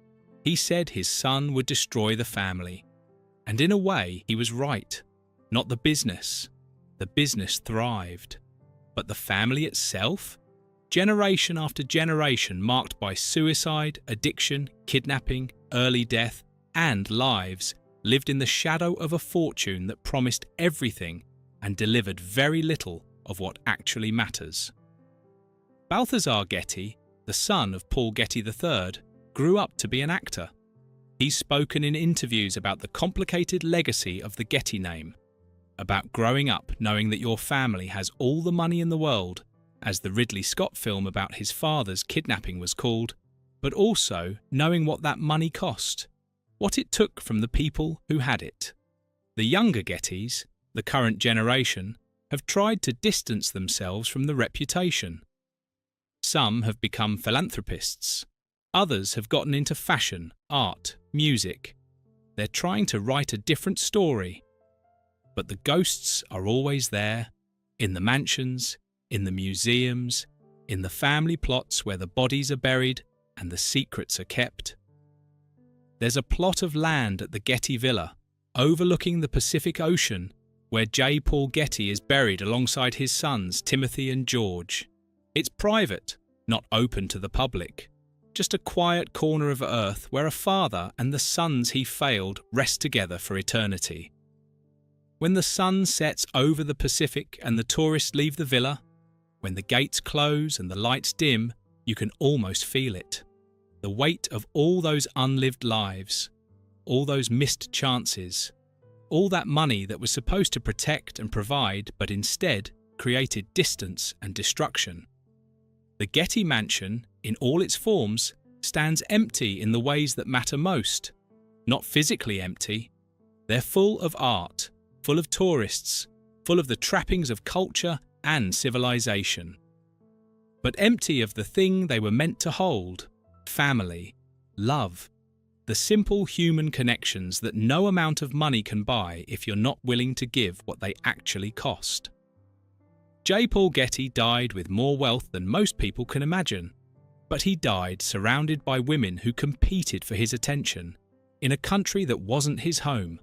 Speaker 1: He said his son would destroy the family. And in a way, he was right. Not the business. The business thrived. But the family itself? Generation after generation marked by suicide, addiction, kidnapping, early death, and lives lived in the shadow of a fortune that promised everything and delivered very little of what actually matters. Balthazar Getty, the son of Paul Getty III, grew up to be an actor. He's spoken in interviews about the complicated legacy of the Getty name, about growing up knowing that your family has all the money in the world, as the Ridley Scott film about his father's kidnapping was called, but also knowing what that money cost, what it took from the people who had it. The younger Gettys, the current generation, have tried to distance themselves from the reputation. Some have become philanthropists. Others have gotten into fashion, art, music. They're trying to write a different story. But the ghosts are always there, in the mansions, in the museums, in the family plots where the bodies are buried and the secrets are kept. There's a plot of land at the Getty Villa, overlooking the Pacific Ocean, where J. Paul Getty is buried alongside his sons Timothy and George. It's private, not open to the public. Just a quiet corner of earth where a father and the sons he failed rest together for eternity. When the sun sets over the Pacific and the tourists leave the villa, when the gates close and the lights dim, you can almost feel it. The weight of all those unlived lives, all those missed chances, all that money that was supposed to protect and provide but instead created distance and destruction. The Getty Mansion, in all its forms, stands empty in the ways that matter most. Not physically empty. They're full of art, full of tourists, full of the trappings of culture and civilization. But empty of the thing they were meant to hold: family, love, the simple human connections that no amount of money can buy if you're not willing to give what they actually cost. J. Paul Getty died with more wealth than most people can imagine, but he died surrounded by women who competed for his attention, in a country that wasn't his home,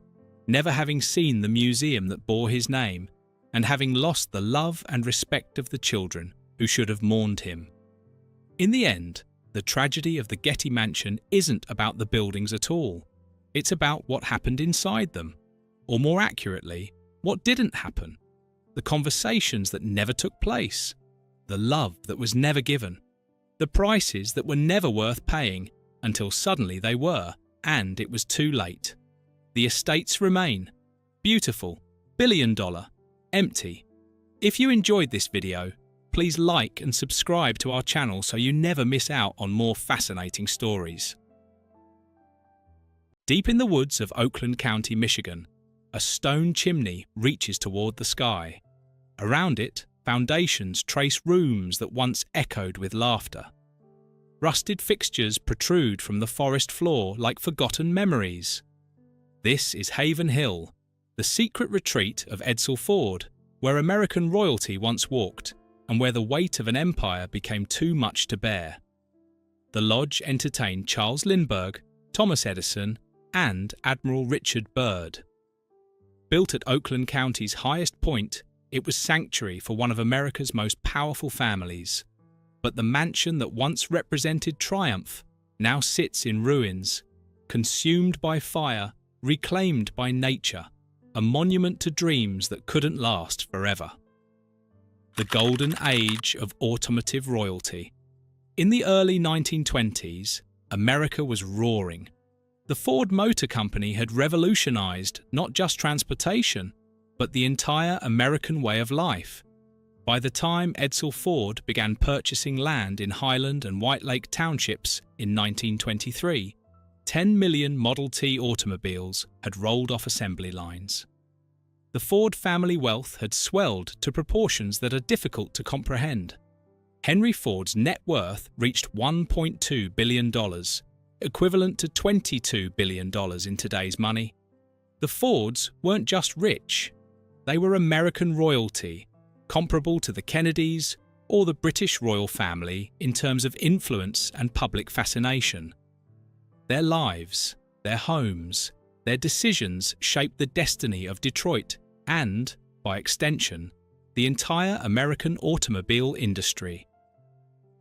Speaker 1: never having seen the museum that bore his name, and having lost the love and respect of the children who should have mourned him. In the end, the tragedy of the Getty Mansion isn't about the buildings at all. It's about what happened inside them, or more accurately, what didn't happen. The conversations that never took place, the love that was never given, the prices that were never worth paying until suddenly they were, and it was too late. The estates remain. Beautiful, billion-dollar, empty. If you enjoyed this video, please like and subscribe to our channel so you never miss out on more fascinating stories. Deep in the woods of Oakland County, Michigan, a stone chimney reaches toward the sky. Around it, foundations trace rooms that once echoed with laughter. Rusted fixtures protrude from the forest floor like forgotten memories. This is Haven Hill, the secret retreat of Edsel Ford, where American royalty once walked and where the weight of an empire became too much to bear. The lodge entertained Charles Lindbergh, Thomas Edison, and Admiral Richard Byrd. Built at Oakland County's highest point, it was sanctuary for one of America's most powerful families. But the mansion that once represented triumph now sits in ruins, consumed by fire, reclaimed by nature, a monument to dreams that couldn't last forever. The golden age of automotive royalty. In the early 1920s, America was roaring. The Ford Motor Company had revolutionized not just transportation, but the entire American way of life. By the time Edsel Ford began purchasing land in Highland and White Lake townships in 1923, 10 million Model T automobiles had rolled off assembly lines. The Ford family wealth had swelled to proportions that are difficult to comprehend. Henry Ford's net worth reached $1.2 billion, equivalent to $22 billion in today's money. The Fords weren't just rich, they were American royalty, comparable to the Kennedys or the British royal family in terms of influence and public fascination. Their lives, their homes, their decisions shaped the destiny of Detroit and, by extension, the entire American automobile industry.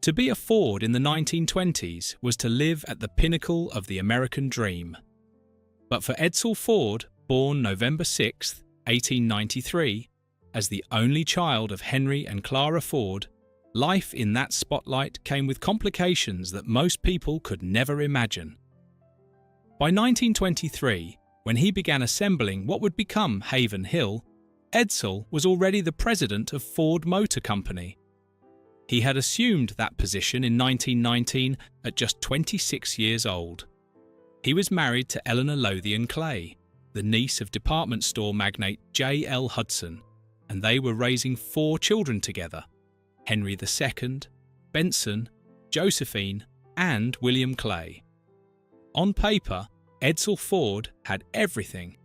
Speaker 1: To be a Ford in the 1920s was to live at the pinnacle of the American dream. But for Edsel Ford, born November 6, 1893, as the only child of Henry and Clara Ford, life in that spotlight came with complications that most people could never imagine. By 1923, when he began assembling what would become Haven Hill, Edsel was already the president of Ford Motor Company. He had assumed that position in 1919 at just 26 years old. He was married to Eleanor Lothian Clay, the niece of department store magnate J. L. Hudson, and they were raising 4 children together: Henry II, Benson, Josephine, and William Clay. On paper, Edsel Ford had everything.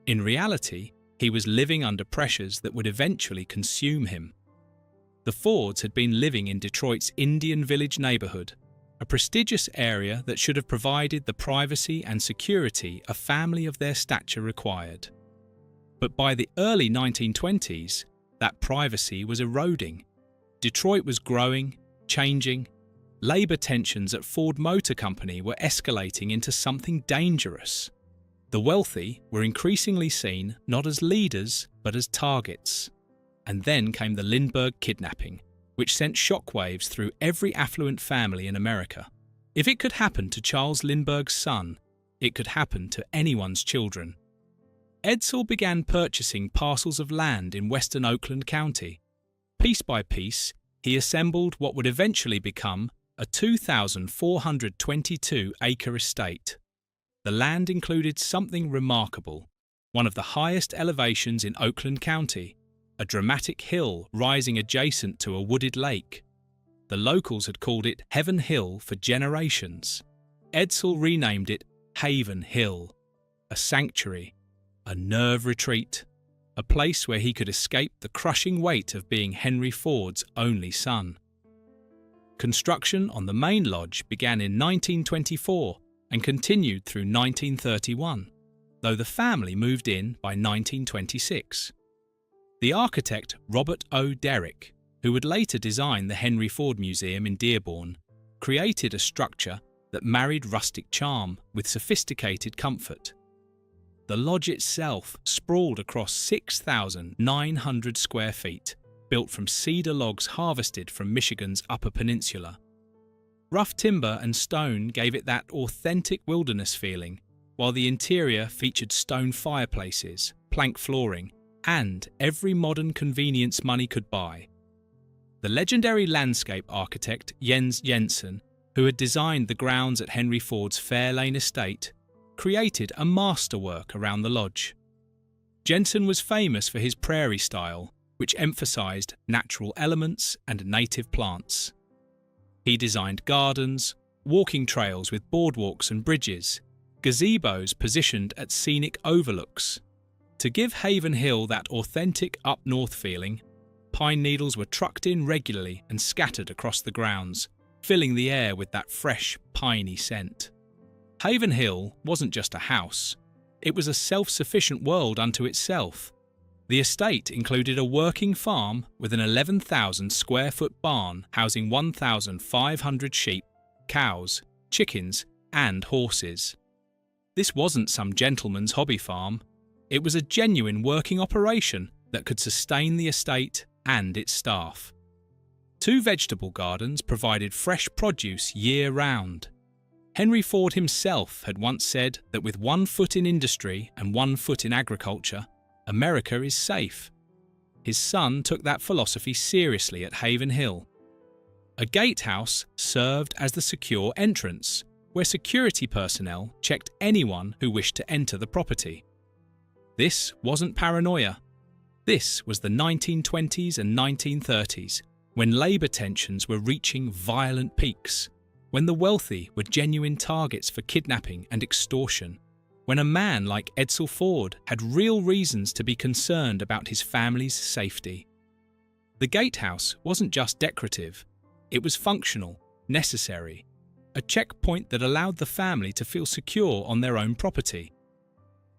Speaker 1: In reality, he was living under pressures that would eventually consume him. The Fords had been living in Detroit's Indian Village neighborhood, a prestigious area that should have provided the privacy and security a family of their stature required. But by the early 1920s, that privacy was eroding. Detroit was growing, changing. Labor tensions at Ford Motor Company were escalating into something dangerous. The wealthy were increasingly seen not as leaders, but as targets. And then came the Lindbergh kidnapping, which sent shockwaves through every affluent family in America. If it could happen to Charles Lindbergh's son, it could happen to anyone's children. Edsel began purchasing parcels of land in western Oakland County. Piece by piece, he assembled what would eventually become a 2,422-acre estate. The land included something remarkable, one of the highest elevations in Oakland County, a dramatic hill rising adjacent to a wooded lake. The locals had called it Heaven Hill for generations. Edsel renamed it Haven Hill, a sanctuary, a nerve retreat, a place where he could escape the crushing weight of being Henry Ford's only son. Construction on the main lodge began in 1924 and continued through 1931, though the family moved in by 1926. The architect Robert O. Derrick, who would later design the Henry Ford Museum in Dearborn, created a structure that married rustic charm with sophisticated comfort. The lodge itself sprawled across 6,900 square feet, built from cedar logs harvested from Michigan's Upper Peninsula. Rough timber and stone gave it that authentic wilderness feeling, while the interior featured stone fireplaces, plank flooring, and every modern convenience money could buy. The legendary landscape architect Jens Jensen, who had designed the grounds at Henry Ford's Fairlane estate, created a masterwork around the lodge. Jensen was famous for his prairie style, which emphasized natural elements and native plants. He designed gardens, walking trails with boardwalks and bridges, gazebos positioned at scenic overlooks. To give Haven Hill that authentic up-north feeling, pine needles were trucked in regularly and scattered across the grounds, filling the air with that fresh, piney scent. Haven Hill wasn't just a house. It was a self-sufficient world unto itself. The estate included a working farm with an 11,000 square foot barn housing 1,500 sheep, cows, chickens, and horses. This wasn't some gentleman's hobby farm. It was a genuine working operation that could sustain the estate and its staff. 2 vegetable gardens provided fresh produce year-round. Henry Ford himself had once said that with 1 foot in industry and 1 foot in agriculture, America is safe. His son took that philosophy seriously at Haven Hill. A gatehouse served as the secure entrance, where security personnel checked anyone who wished to enter the property. This wasn't paranoia. This was the 1920s and 1930s, when labour tensions were reaching violent peaks, when the wealthy were genuine targets for kidnapping and extortion, when a man like Edsel Ford had real reasons to be concerned about his family's safety. The gatehouse wasn't just decorative, it was functional, necessary, a checkpoint that allowed the family to feel secure on their own property.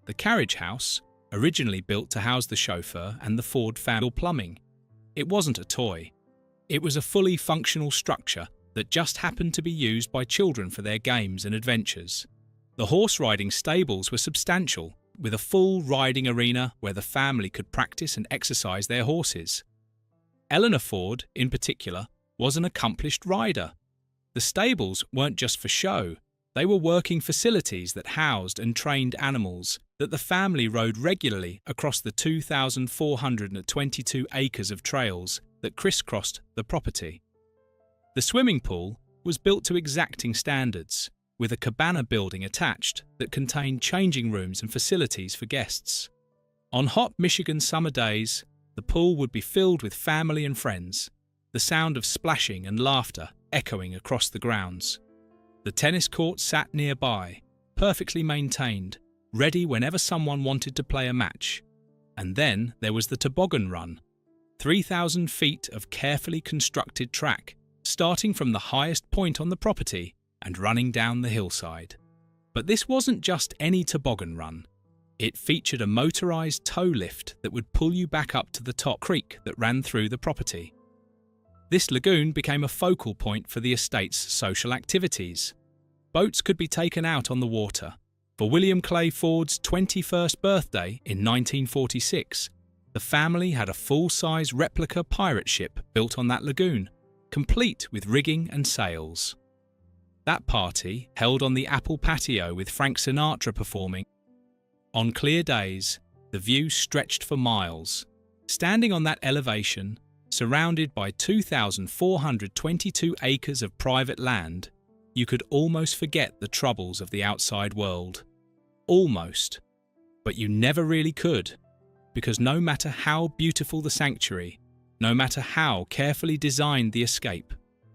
Speaker 1: The carriage house, originally built to house the chauffeur and the Ford family plumbing, it wasn't a toy. It was a fully functional structure that just happened to be used by children for their games and adventures. The horse riding stables were substantial, with a full riding arena where the family could practice and exercise their horses. Eleanor Ford, in particular, was an accomplished rider. The stables weren't just for show, they were working facilities that housed and trained animals that the family rode regularly across the 2,422 acres of trails that crisscrossed the property. The swimming pool was built to exacting standards, with a cabana building attached that contained changing rooms and facilities for guests. On hot Michigan summer days, the pool would be filled with family and friends, the sound of splashing and laughter echoing across the grounds. The tennis court sat nearby, perfectly maintained, ready whenever someone wanted to play a match. And then there was the toboggan run, 3,000 feet of carefully constructed track, starting from the highest point on the property and running down the hillside. But this wasn't just any toboggan run. It featured a motorized tow lift that would pull you back up to the top creek that ran through the property. This lagoon became a focal point for the estate's social activities. Boats could be taken out on the water. For William Clay Ford's 21st birthday in 1946, the family had a full-size replica pirate ship built on that lagoon, complete with rigging and sails. That party held on the Apple patio with Frank Sinatra performing. On clear days, the view stretched for miles. Standing on that elevation, surrounded by 2,422 acres of private land, you could almost forget the troubles of the outside world. Almost. But you never really could, because no matter how beautiful the sanctuary, no matter how carefully designed the escape,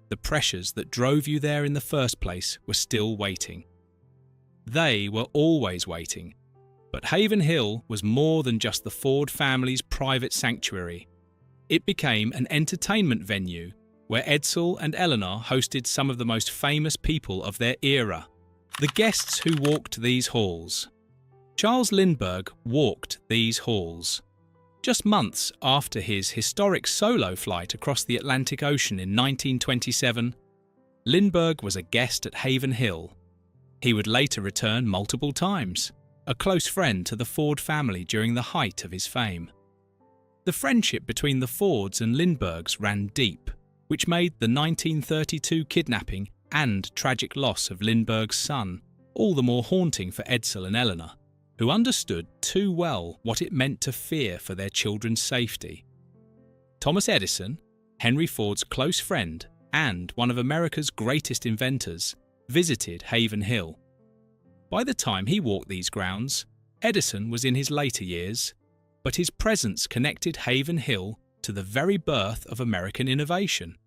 Speaker 1: the pressures that drove you there in the first place were still waiting. They were always waiting. But Haven Hill was more than just the Ford family's private sanctuary. It became an entertainment venue where Edsel and Eleanor hosted some of the most famous people of their era, the guests who walked these halls. Charles Lindbergh walked these halls. Just months after his historic solo flight across the Atlantic Ocean in 1927, Lindbergh was a guest at Haven Hill. He would later return multiple times, a close friend to the Ford family during the height of his fame. The friendship between the Fords and Lindberghs ran deep, which made the 1932 kidnapping and tragic loss of Lindbergh's son, all the more haunting for Edsel and Eleanor, who understood too well what it meant to fear for their children's safety. Thomas Edison, Henry Ford's close friend and one of America's greatest inventors, visited Haven Hill. By the time he walked these grounds, Edison was in his later years, but his presence connected Haven Hill to the very birth of American innovation.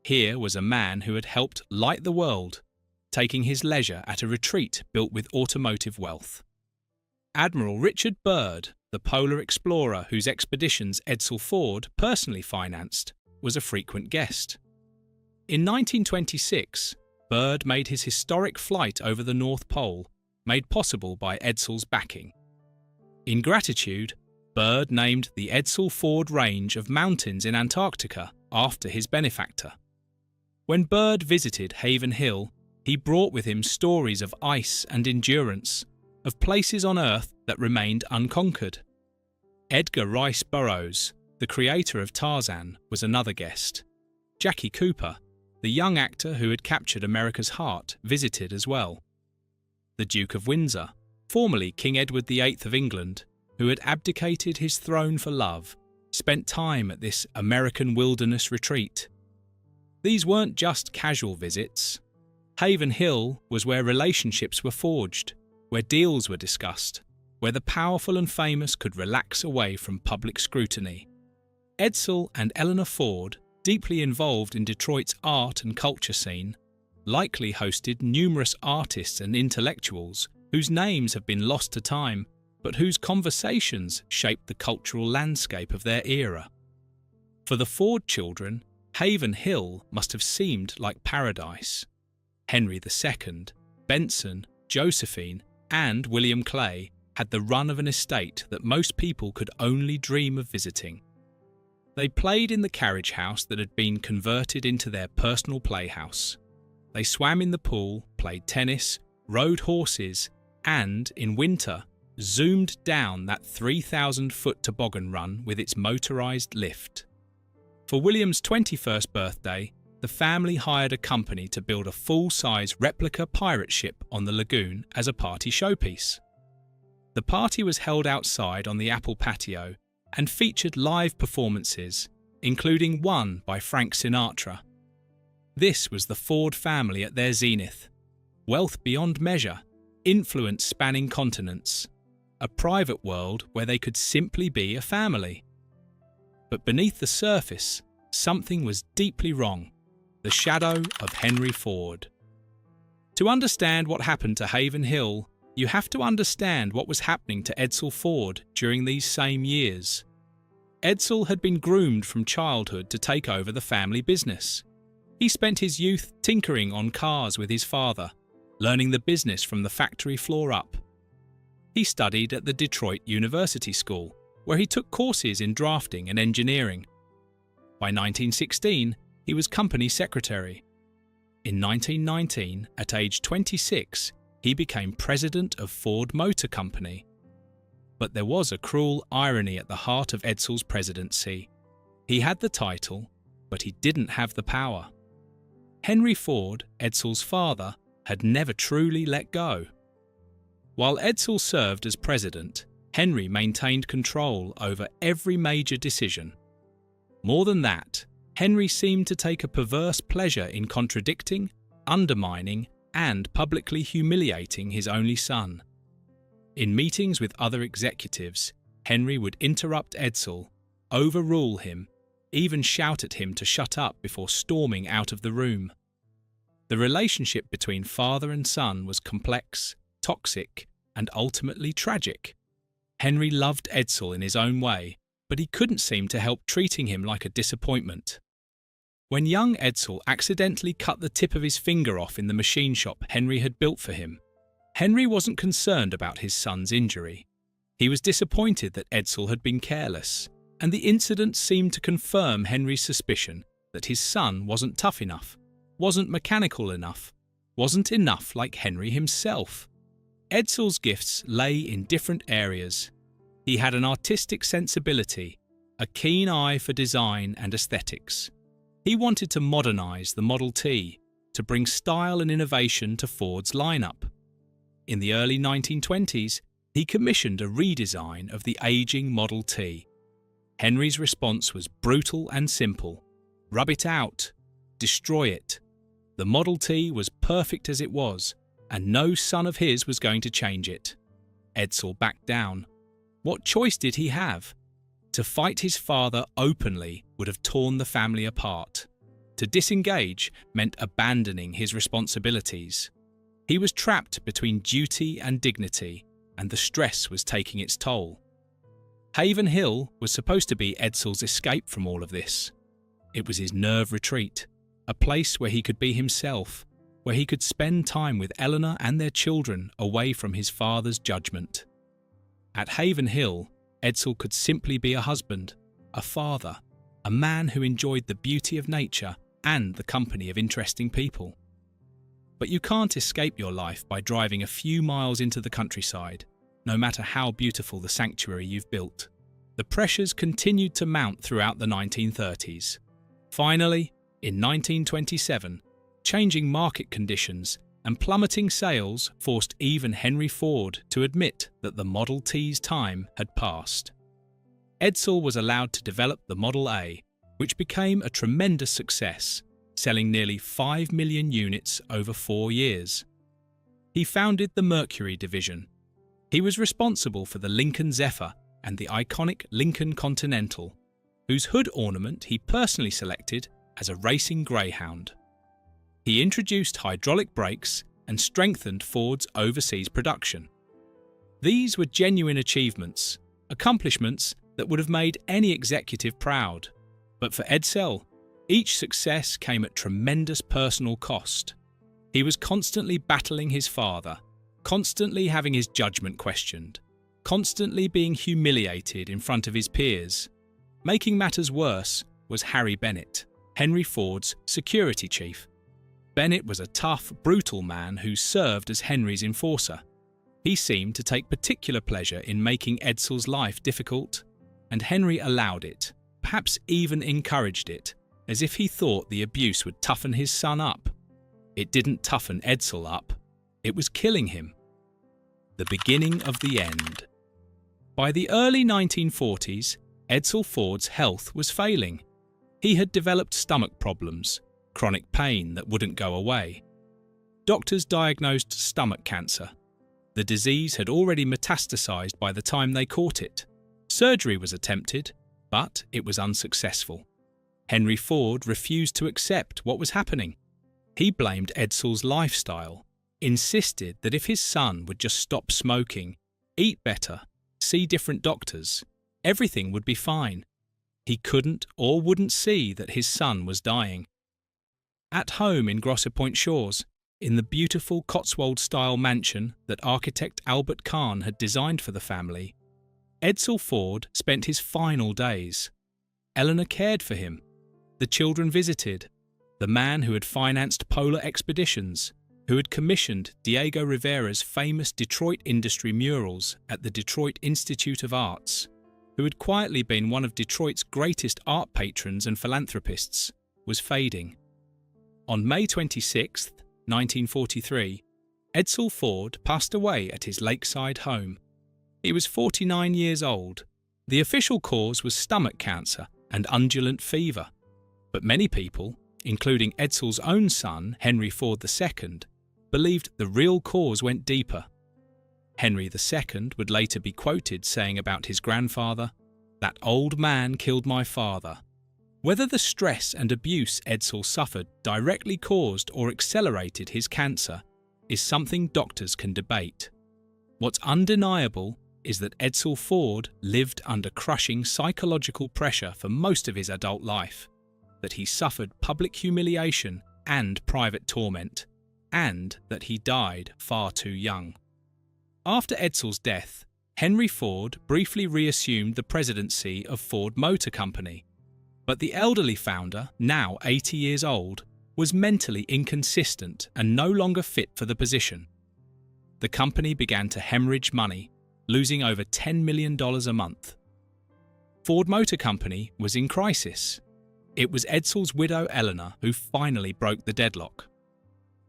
Speaker 1: Here was a man who had helped light the world, taking his leisure at a retreat built with automotive wealth. Admiral Richard Byrd, the polar explorer whose expeditions Edsel Ford personally financed, was a frequent guest. In 1926, Byrd made his historic flight over the North Pole, made possible by Edsel's backing. In gratitude, Byrd named the Edsel Ford Range of mountains in Antarctica after his benefactor. When Byrd visited Haven Hill, he brought with him stories of ice and endurance, of places on Earth that remained unconquered. Edgar Rice Burroughs, the creator of Tarzan, was another guest. Jackie Cooper, the young actor who had captured America's heart, visited as well. The Duke of Windsor, formerly King Edward VIII of England, who had abdicated his throne for love, spent time at this American wilderness retreat. These weren't just casual visits. Haven Hill was where relationships were forged, where deals were discussed, where the powerful and famous could relax away from public scrutiny. Edsel and Eleanor Ford, deeply involved in Detroit's art and culture scene, likely hosted numerous artists and intellectuals whose names have been lost to time, but whose conversations shaped the cultural landscape of their era. For the Ford children, Haven Hill must have seemed like paradise. Henry II, Benson, Josephine, and William Clay had the run of an estate that most people could only dream of visiting. They played in the carriage house that had been converted into their personal playhouse. They swam in the pool, played tennis, rode horses, and, in winter, zoomed down that 3,000-foot toboggan run with its motorized lift. For William's 21st birthday, the family hired a company to build a full-size replica pirate ship on the lagoon as a party showpiece. The party was held outside on the apple patio and featured live performances, including one by Frank Sinatra. This was the Ford family at their zenith. Wealth beyond measure, influence spanning continents, a private world where they could simply be a family. But beneath the surface, something was deeply wrong. The shadow of Henry Ford. To understand what happened to Haven Hill, you have to understand what was happening to Edsel Ford during these same years. Edsel had been groomed from childhood to take over the family business. He spent his youth tinkering on cars with his father, learning the business from the factory floor up. He studied at the Detroit University School, where he took courses in drafting and engineering. By 1916, he was company secretary. In 1919, at age 26, he became president of Ford Motor Company. But there was a cruel irony at the heart of Edsel's presidency. He had the title, but he didn't have the power. Henry Ford, Edsel's father, had never truly let go. While Edsel served as president, Henry maintained control over every major decision. More than that, Henry seemed to take a perverse pleasure in contradicting, undermining, and publicly humiliating his only son. In meetings with other executives, Henry would interrupt Edsel, overrule him, even shout at him to shut up before storming out of the room. The relationship between father and son was complex, toxic, and ultimately tragic. Henry loved Edsel in his own way, but he couldn't seem to help treating him like a disappointment. When young Edsel accidentally cut the tip of his finger off in the machine shop Henry had built for him, Henry wasn't concerned about his son's injury. He was disappointed that Edsel had been careless, and the incident seemed to confirm Henry's suspicion that his son wasn't tough enough, wasn't mechanical enough, wasn't enough like Henry himself. Edsel's gifts lay in different areas. He had an artistic sensibility, a keen eye for design and aesthetics. He wanted to modernize the Model T, to bring style and innovation to Ford's lineup. In the early 1920s, he commissioned a redesign of the aging Model T. Henry's response was brutal and simple. Rub it out. Destroy it. The Model T was perfect as it was, and no son of his was going to change it. Edsel backed down. What choice did he have? To fight his father openly would have torn the family apart. To disengage meant abandoning his responsibilities. He was trapped between duty and dignity, and the stress was taking its toll. Haven Hill was supposed to be Edsel's escape from all of this. It was his nerve retreat, a place where he could be himself, where he could spend time with Eleanor and their children away from his father's judgment. At Haven Hill, Edsel could simply be a husband, a father, a man who enjoyed the beauty of nature and the company of interesting people. But you can't escape your life by driving a few miles into the countryside, no matter how beautiful the sanctuary you've built. The pressures continued to mount throughout the 1930s. Finally, in 1927, changing market conditions and plummeting sales forced even Henry Ford to admit that the Model T's time had passed. Edsel was allowed to develop the Model A, which became a tremendous success, selling nearly 5 million units over 4 years. He founded the Mercury division. He was responsible for the Lincoln Zephyr and the iconic Lincoln Continental, whose hood ornament he personally selected as a racing greyhound. He introduced hydraulic brakes and strengthened Ford's overseas production. These were genuine achievements, accomplishments that would have made any executive proud. But for Edsel, each success came at tremendous personal cost. He was constantly battling his father, constantly having his judgment questioned, constantly being humiliated in front of his peers. Making matters worse was Harry Bennett, Henry Ford's security chief. Bennett was a tough, brutal man who served as Henry's enforcer. He seemed to take particular pleasure in making Edsel's life difficult, and Henry allowed it, perhaps even encouraged it, as if he thought the abuse would toughen his son up. It didn't toughen Edsel up, it was killing him. The beginning of the end. By the early 1940s, Edsel Ford's health was failing. He had developed stomach problems, chronic pain that wouldn't go away. Doctors diagnosed stomach cancer. The disease had already metastasized by the time they caught it. Surgery was attempted, but it was unsuccessful. Henry Ford refused to accept what was happening. He blamed Edsel's lifestyle, insisted that if his son would just stop smoking, eat better, see different doctors, everything would be fine. He couldn't or wouldn't see that his son was dying. At home in Grosser Point Shores, in the beautiful Cotswold-style mansion that architect Albert Kahn had designed for the family, Edsel Ford spent his final days. Eleanor cared for him. The children visited. The man who had financed polar expeditions, who had commissioned Diego Rivera's famous Detroit industry murals at the Detroit Institute of Arts, who had quietly been one of Detroit's greatest art patrons and philanthropists, was fading. On May 26, 1943, Edsel Ford passed away at his lakeside home. He was 49 years old. The official cause was stomach cancer and undulant fever. But many people, including Edsel's own son, Henry Ford II, believed the real cause went deeper. Henry II would later be quoted saying about his grandfather, "That old man killed my father." Whether the stress and abuse Edsel suffered directly caused or accelerated his cancer is something doctors can debate. What's undeniable is that Edsel Ford lived under crushing psychological pressure for most of his adult life, that he suffered public humiliation and private torment, and that he died far too young. After Edsel's death, Henry Ford briefly reassumed the presidency of Ford Motor Company, but the elderly founder, now 80 years old, was mentally inconsistent and no longer fit for the position. The company began to hemorrhage money, losing over $10 million a month. Ford Motor Company was in crisis. It was Edsel's widow Eleanor who finally broke the deadlock.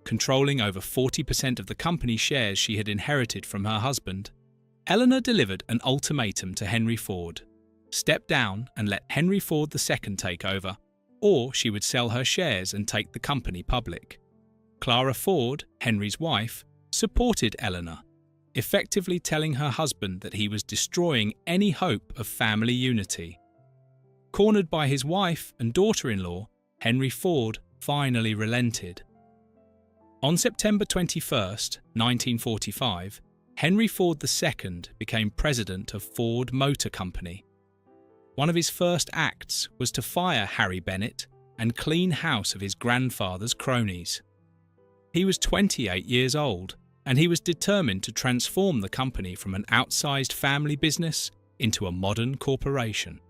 Speaker 1: controlling over 40% of the company shares she had inherited from her husband, Eleanor delivered an ultimatum to Henry Ford: step down and let Henry Ford II take over, or she would sell her shares and take the company public. Clara Ford, Henry's wife, supported Eleanor, effectively telling her husband that he was destroying any hope of family unity. Cornered by his wife and daughter-in-law, Henry Ford finally relented. On September 21, 1945, Henry Ford II became president of Ford Motor Company. One of his first acts was to fire Harry Bennett and clean house of his grandfather's cronies. He was 28 years old, and he was determined to transform the company from an outsized family business into a modern corporation.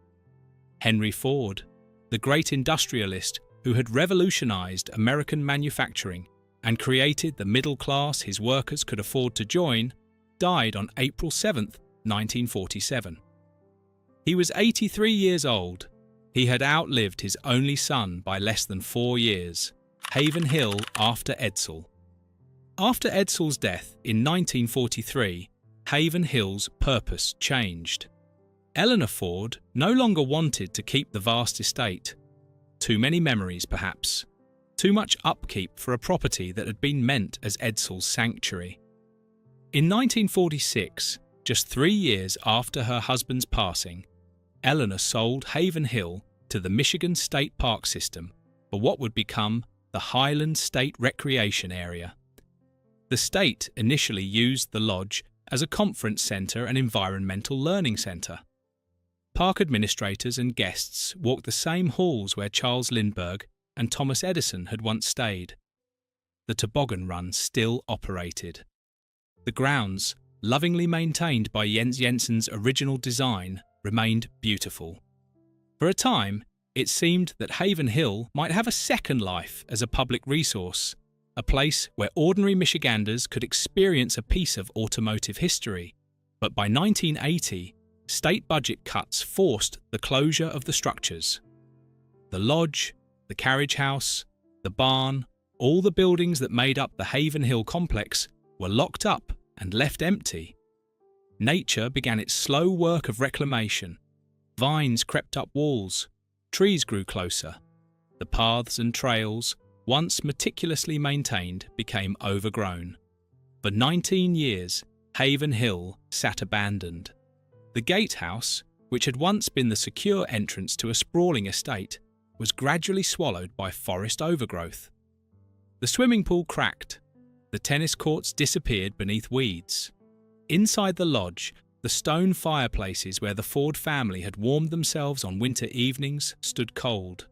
Speaker 1: Henry Ford, the great industrialist who had revolutionized American manufacturing and created the middle class his workers could afford to join, died on April 7, 1947. He was 83 years old. He had outlived his only son by less than 4 years, Haven Hill after Edsel. After Edsel's death in 1943, Haven Hill's purpose changed. Eleanor Ford no longer wanted to keep the vast estate. Too many memories, perhaps. Too much upkeep for a property that had been meant as Edsel's sanctuary. In 1946, just 3 years after her husband's passing, Eleanor sold Haven Hill to the Michigan State Park System for what would become the Highland State Recreation Area. The state initially used the lodge as a conference center and environmental learning center. Park administrators and guests walked the same halls where Charles Lindbergh and Thomas Edison had once stayed. The toboggan run still operated. The grounds, lovingly maintained by Jens Jensen's original design, remained beautiful. For a time, it seemed that Haven Hill might have a second life as a public resource, a place where ordinary Michiganders could experience a piece of automotive history. But by 1980, state budget cuts forced the closure of the structures. The lodge, the carriage house, the barn, all the buildings that made up the Haven Hill complex were locked up and left empty. Nature began its slow work of reclamation. Vines crept up walls, trees grew closer. The paths and trails, once meticulously maintained, became overgrown. For 19 years, Haven Hill sat abandoned. The gatehouse, which had once been the secure entrance to a sprawling estate, was gradually swallowed by forest overgrowth. The swimming pool cracked. The tennis courts disappeared beneath weeds. Inside the lodge, the stone fireplaces where the Ford family had warmed themselves on winter evenings stood cold.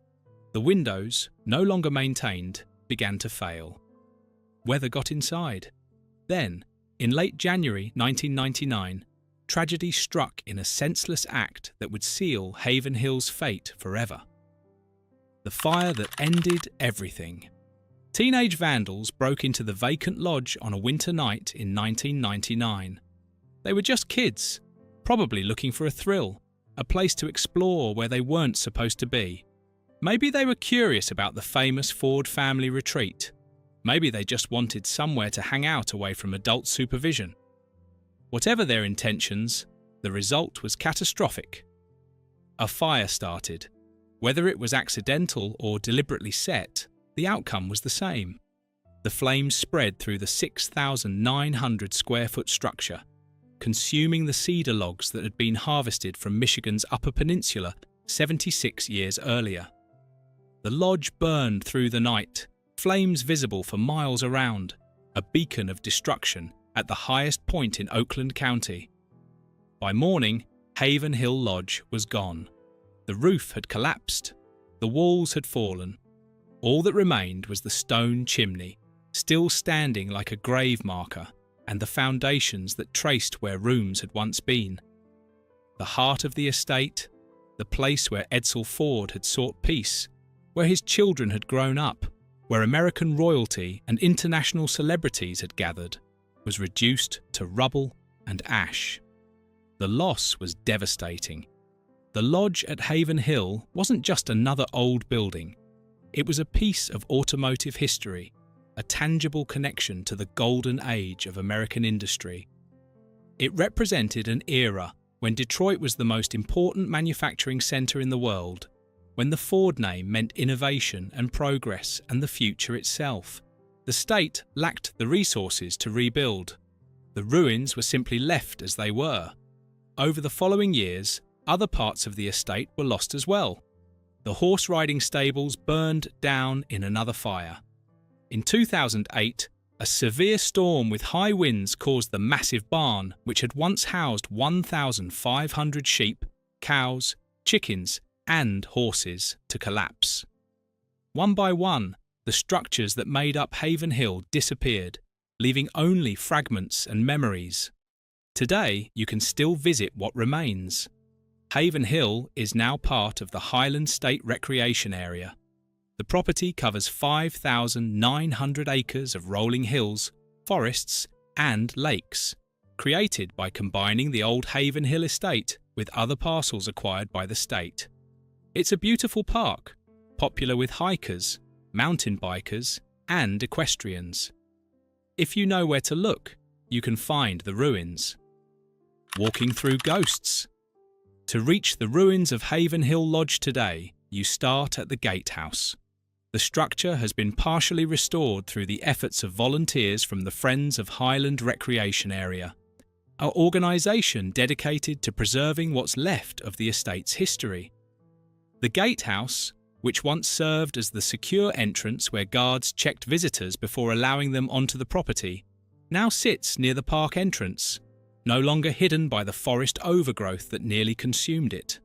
Speaker 1: The windows, no longer maintained, began to fail. Weather got inside. Then, in late January 1999, tragedy struck in a senseless act that would seal Haven Hill's fate forever. The fire that ended everything. Teenage vandals broke into the vacant lodge on a winter night in 1999. They were just kids, probably looking for a thrill, a place to explore where they weren't supposed to be. Maybe they were curious about the famous Ford family retreat. Maybe they just wanted somewhere to hang out away from adult supervision. Whatever their intentions, the result was catastrophic. A fire started. Whether it was accidental or deliberately set, the outcome was the same. The flames spread through the 6,900 square foot structure, consuming the cedar logs that had been harvested from Michigan's Upper Peninsula 76 years earlier. The lodge burned through the night, flames visible for miles around, a beacon of destruction at the highest point in Oakland County. By morning, Haven Hill Lodge was gone. The roof had collapsed. The walls had fallen. All that remained was the stone chimney, still standing like a grave marker, and the foundations that traced where rooms had once been. The heart of the estate, the place where Edsel Ford had sought peace, where his children had grown up, where American royalty and international celebrities had gathered, was reduced to rubble and ash. The loss was devastating. The lodge at Haven Hill wasn't just another old building. It was a piece of automotive history, a a tangible connection to the golden age of American industry. It represented an era when Detroit was the most important manufacturing center in the world, when the Ford name meant innovation and progress and the future itself. The state lacked the resources to rebuild. The ruins were simply left as they were. Over the following years, other parts of the estate were lost as well. The horse riding stables burned down in another fire. In 2008, a severe storm with high winds caused the massive barn, which had once housed 1,500 sheep, cows, chickens, and horses, to collapse. One by one, the structures that made up Haven Hill disappeared, leaving only fragments and memories. Today, you can still visit what remains. Haven Hill is now part of the Highland State Recreation Area. The property covers 5,900 acres of rolling hills, forests, and lakes, created by combining the old Haven Hill estate with other parcels acquired by the state. It's a beautiful park, popular with hikers, mountain bikers, and equestrians. If you know where to look, you can find the ruins. Walking through ghosts. To reach the ruins of Haven Hill Lodge today, you start at the gatehouse. The structure has been partially restored through the efforts of volunteers from the Friends of Highland Recreation Area, an organisation dedicated to preserving what's left of the estate's history. The gatehouse, which once served as the secure entrance where guards checked visitors before allowing them onto the property, now sits near the park entrance, no longer hidden by the forest overgrowth that nearly consumed it.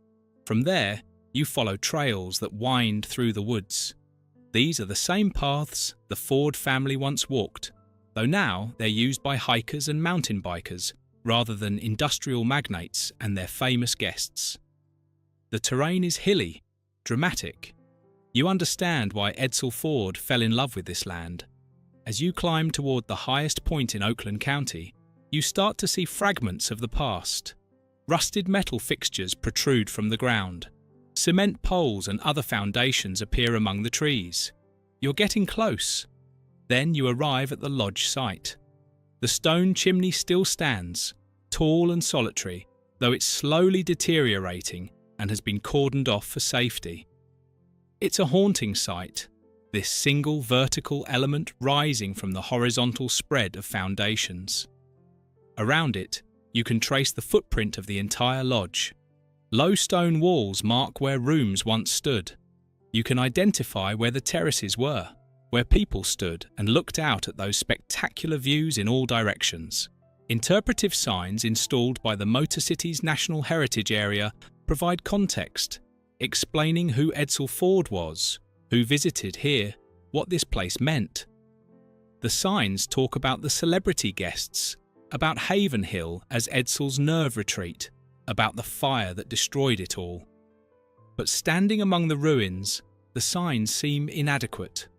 Speaker 1: From there, you follow trails that wind through the woods. These are the same paths the Ford family once walked, though now they're used by hikers and mountain bikers rather than industrial magnates and their famous guests. The terrain is hilly, dramatic. You understand why Edsel Ford fell in love with this land. As you climb toward the highest point in Oakland County, you start to see fragments of the past. Rusted metal fixtures protrude from the ground. Cement poles and other foundations appear among the trees. You're getting close. Then you arrive at the lodge site. The stone chimney still stands, tall and solitary, though it's slowly deteriorating and has been cordoned off for safety. It's a haunting sight, this single vertical element rising from the horizontal spread of foundations. Around it, you can trace the footprint of the entire lodge. Low stone walls mark where rooms once stood. You can identify where the terraces were, where people stood and looked out at those spectacular views in all directions. Interpretive signs installed by the Motor City's National Heritage Area provide context, explaining who Edsel Ford was, who visited here, what this place meant. The signs talk about the celebrity guests, about Haven Hill as Edsel's nerve retreat, about the fire that destroyed it all. But standing among the ruins, the signs seem inadequate.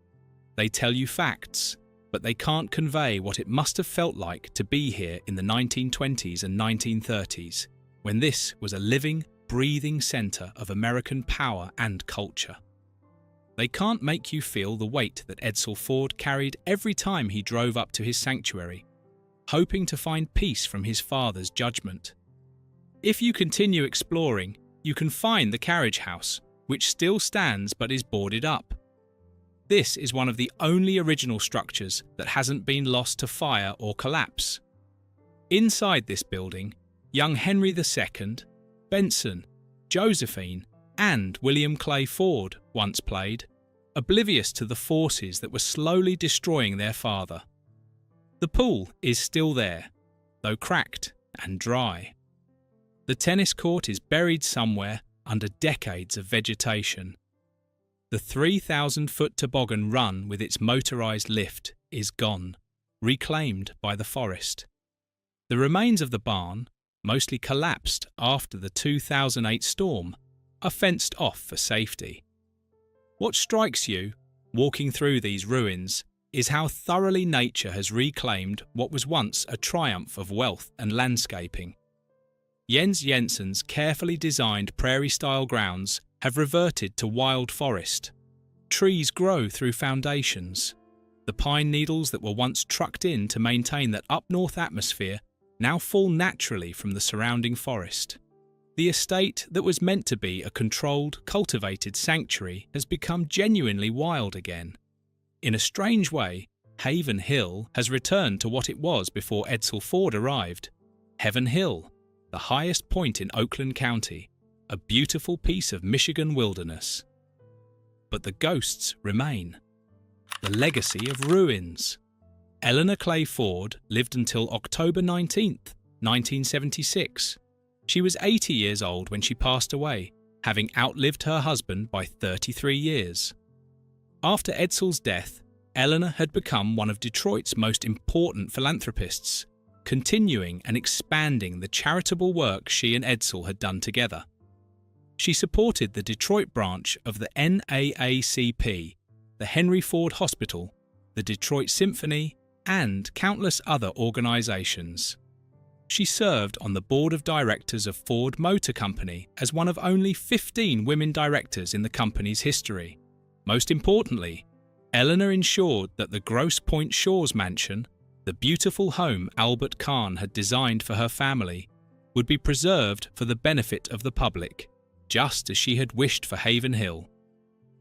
Speaker 1: They tell you facts, but they can't convey what it must have felt like to be here in the 1920s and 1930s, when this was a living, breathing centre of American power and culture. They can't make you feel the weight that Edsel Ford carried every time he drove up to his sanctuary, hoping to find peace from his father's judgment. If you continue exploring, you can find the carriage house, which still stands but is boarded up. This is one of the only original structures that hasn't been lost to fire or collapse. Inside this building, young Henry II, Benson, Josephine, and William Clay Ford once played, oblivious to the forces that were slowly destroying their father. The pool is still there, though cracked and dry. The tennis court is buried somewhere under decades of vegetation. The 3,000-foot toboggan run with its motorised lift is gone, reclaimed by the forest. The remains of the barn, mostly collapsed after the 2008 storm, are fenced off for safety. What strikes you, walking through these ruins, is how thoroughly nature has reclaimed what was once a triumph of wealth and landscaping. Jens Jensen's carefully designed prairie-style grounds have reverted to wild forest. Trees grow through foundations. The pine needles that were once trucked in to maintain that up-north atmosphere now fall naturally from the surrounding forest. The estate that was meant to be a controlled, cultivated sanctuary has become genuinely wild again. In a strange way, Haven Hill has returned to what it was before Edsel Ford arrived. Heaven Hill, the highest point in Oakland County, a beautiful piece of Michigan wilderness. But the ghosts remain. The legacy of ruins. Eleanor Clay Ford lived until October 19, 1976. She was 80 years old when she passed away, having outlived her husband by 33 years. After Edsel's death, Eleanor had become one of Detroit's most important philanthropists, continuing and expanding the charitable work she and Edsel had done together. She supported the Detroit branch of the NAACP, the Henry Ford Hospital, the Detroit Symphony, and countless other organizations. She served on the board of directors of Ford Motor Company as one of only 15 women directors in the company's history. Most importantly, Eleanor ensured that the Grosse Pointe Shores mansion, the beautiful home Albert Kahn had designed for her family, would be preserved for the benefit of the public, just as she had wished for Haven Hill.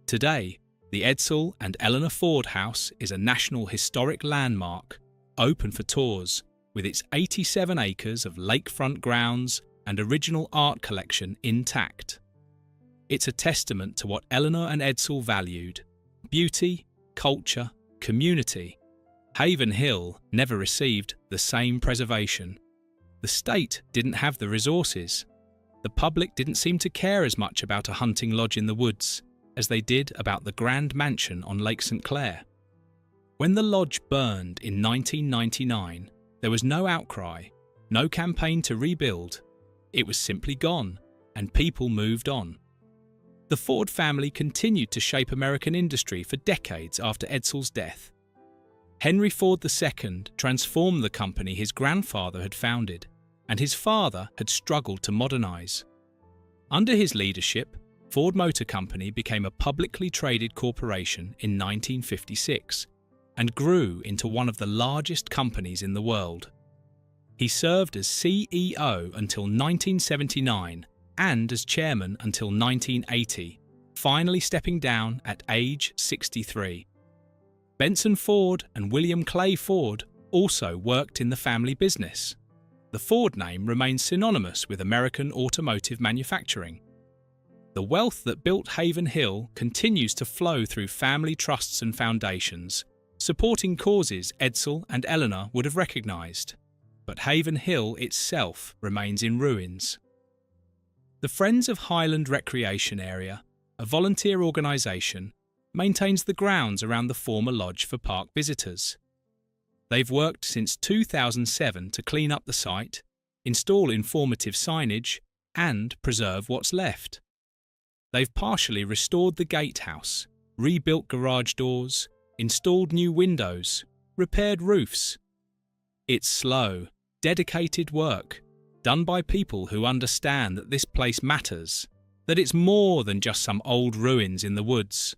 Speaker 1: Today, the Edsel and Eleanor Ford House is a National Historic Landmark, open for tours, with its 87 acres of lakefront grounds and original art collection intact. It's a testament to what Eleanor and Edsel valued: beauty, culture, community. Haven Hill never received the same preservation. The state didn't have the resources. The public didn't seem to care as much about a hunting lodge in the woods as they did about the grand mansion on Lake St. Clair. When the lodge burned in 1999, there was no outcry, no campaign to rebuild. It was simply gone, and people moved on. The Ford family continued to shape American industry for decades after Edsel's death. Henry Ford II transformed the company his grandfather had founded, and his father had struggled to modernize. Under his leadership, Ford Motor Company became a publicly traded corporation in 1956 and grew into one of the largest companies in the world. He served as CEO until 1979 and as chairman until 1980, finally stepping down at age 63. Benson Ford and William Clay Ford also worked in the family business. The Ford name remains synonymous with American automotive manufacturing. The wealth that built Haven Hill continues to flow through family trusts and foundations, supporting causes Edsel and Eleanor would have recognized. But Haven Hill itself remains in ruins. The Friends of Highland Recreation Area, a volunteer organization, maintains the grounds around the former lodge for park visitors. They've worked since 2007 to clean up the site, install informative signage, and preserve what's left. They've partially restored the gatehouse, rebuilt garage doors, installed new windows, repaired roofs. It's slow, dedicated work, done by people who understand that this place matters, that it's more than just some old ruins in the woods.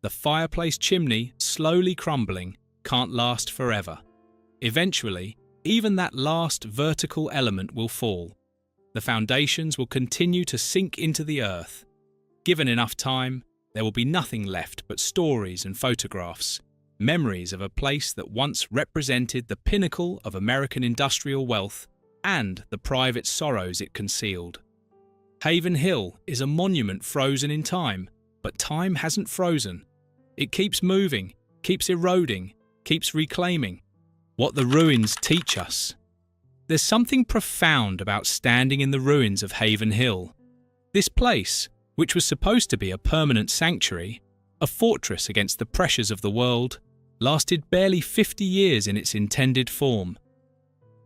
Speaker 1: The fireplace chimney, slowly crumbling, can't last forever. Eventually, even that last vertical element will fall. The foundations will continue to sink into the earth. Given enough time, there will be nothing left but stories and photographs, memories of a place that once represented the pinnacle of American industrial wealth and the private sorrows it concealed. Haven Hill is a monument frozen in time, but time hasn't frozen. It keeps moving, keeps eroding, keeps reclaiming. What the ruins teach us. There's something profound about standing in the ruins of Haven Hill. This place, which was supposed to be a permanent sanctuary, a fortress against the pressures of the world, lasted barely 50 years in its intended form.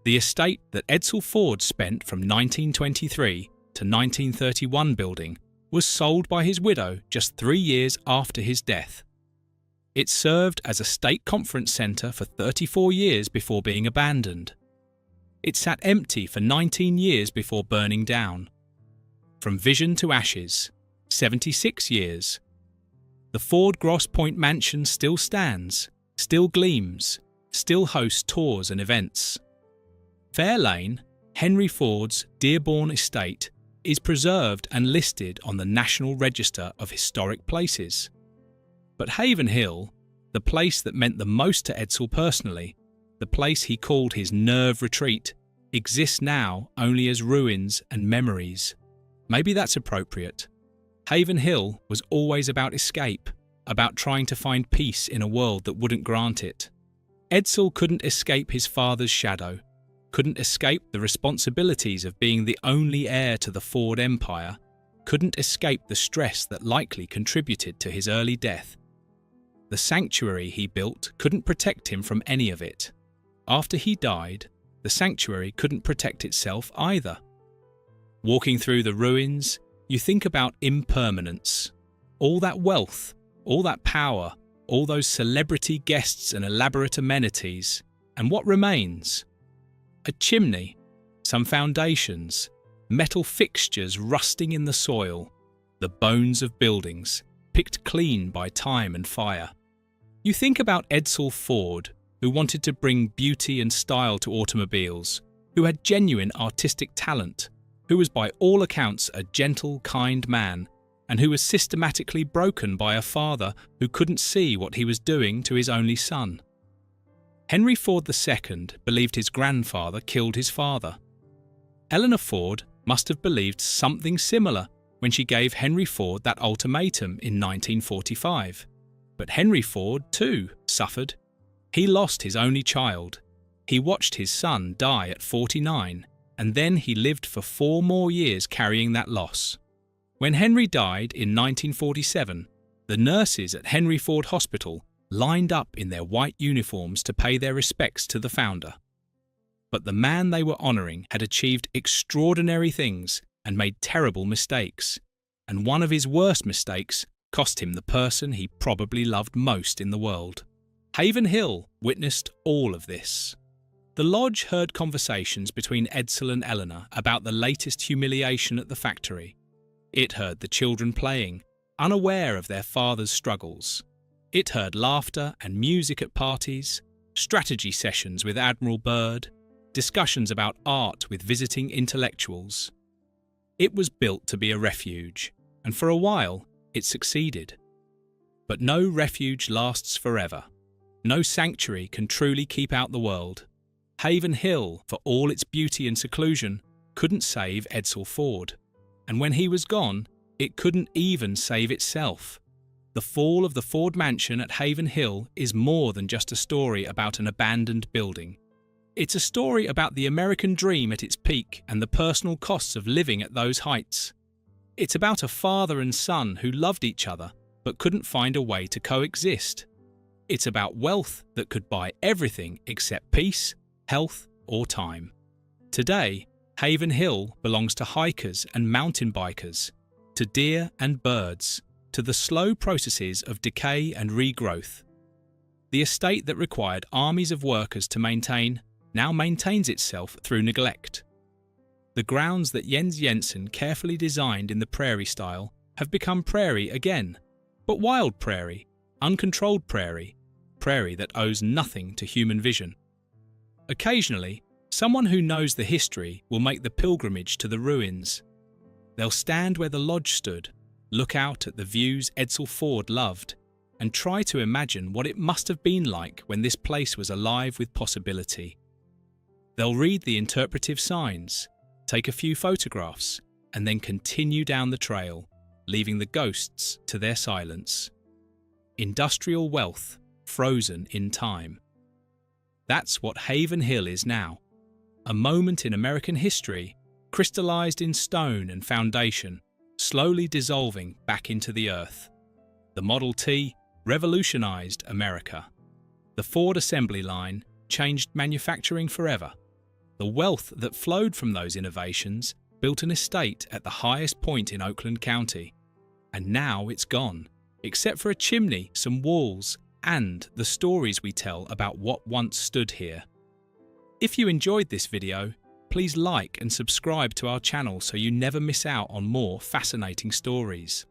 Speaker 1: The estate that Edsel Ford spent from 1923 to 1931 building was sold by his widow just 3 years after his death. It served as a state conference centre for 34 years before being abandoned. It sat empty for 19 years before burning down. From vision to ashes, 76 years. The Ford Grosse Pointe mansion still stands still gleams, still hosts tours and events. Fair Lane, Henry Ford's Dearborn estate, is preserved and listed on the National Register of Historic Places. But Haven Hill, the place that meant the most to Edsel personally, the place he called his nerve retreat, exists now only as ruins and memories. Maybe that's appropriate. Haven Hill was always about escape, about trying to find peace in a world that wouldn't grant it. Edsel couldn't escape his father's shadow, couldn't escape the responsibilities of being the only heir to the Ford empire, couldn't escape the stress that likely contributed to his early death. The sanctuary he built couldn't protect him from any of it. After he died, the sanctuary couldn't protect itself either. Walking through the ruins, you think about impermanence. All that wealth, all that power, all those celebrity guests and elaborate amenities, and what remains? A chimney, some foundations, metal fixtures rusting in the soil, the bones of buildings, picked clean by time and fire. You think about Edsel Ford, who wanted to bring beauty and style to automobiles, who had genuine artistic talent, who was by all accounts a gentle, kind man, and who was systematically broken by a father who couldn't see what he was doing to his only son. Henry Ford II believed his grandfather killed his father. Eleanor Ford must have believed something similar when she gave Henry Ford that ultimatum in 1945. But Henry Ford, too, suffered. He lost his only child. He watched his son die at 49, and then he lived for 4 more years carrying that loss. When Henry died in 1947, the nurses at Henry Ford Hospital lined up in their white uniforms to pay their respects to the founder. But the man they were honouring had achieved extraordinary things and made terrible mistakes, and one of his worst mistakes cost him the person he probably loved most in the world. Haven Hill witnessed all of this. The lodge heard conversations between Edsel and Eleanor about the latest humiliation at the factory. It heard the children playing, unaware of their father's struggles. It heard laughter and music at parties, strategy sessions with Admiral Byrd, discussions about art with visiting intellectuals. It was built to be a refuge, and for a while it succeeded. But no refuge lasts forever. No sanctuary can truly keep out the world. Haven Hill, for all its beauty and seclusion, couldn't save Edsel Ford. And when he was gone, it couldn't even save itself. The fall of the Ford mansion at Haven Hill is more than just a story about an abandoned building. It's a story about the American dream at its peak and the personal costs of living at those heights. It's about a father and son who loved each other but couldn't find a way to coexist. It's about wealth that could buy everything except peace, health, or time. Today, Haven Hill belongs to hikers and mountain bikers, to deer and birds, to the slow processes of decay and regrowth. The estate that required armies of workers to maintain now maintains itself through neglect. The grounds that Jens Jensen carefully designed in the prairie style have become prairie again, but wild prairie, uncontrolled prairie, prairie that owes nothing to human vision. Occasionally, someone who knows the history will make the pilgrimage to the ruins. They'll stand where the lodge stood, look out at the views Edsel Ford loved, and try to imagine what it must have been like when this place was alive with possibility. They'll read the interpretive signs, take a few photographs, and then continue down the trail, leaving the ghosts to their silence. Industrial wealth frozen in time. That's what Haven Hill is now. A moment in American history, crystallized in stone and foundation, slowly dissolving back into the earth. The Model T revolutionized America. The Ford assembly line changed manufacturing forever. The wealth that flowed from those innovations built an estate at the highest point in Oakland County. And now it's gone, except for a chimney, some walls, and the stories we tell about what once stood here. If you enjoyed this video, please like and subscribe to our channel so you never miss out on more fascinating stories.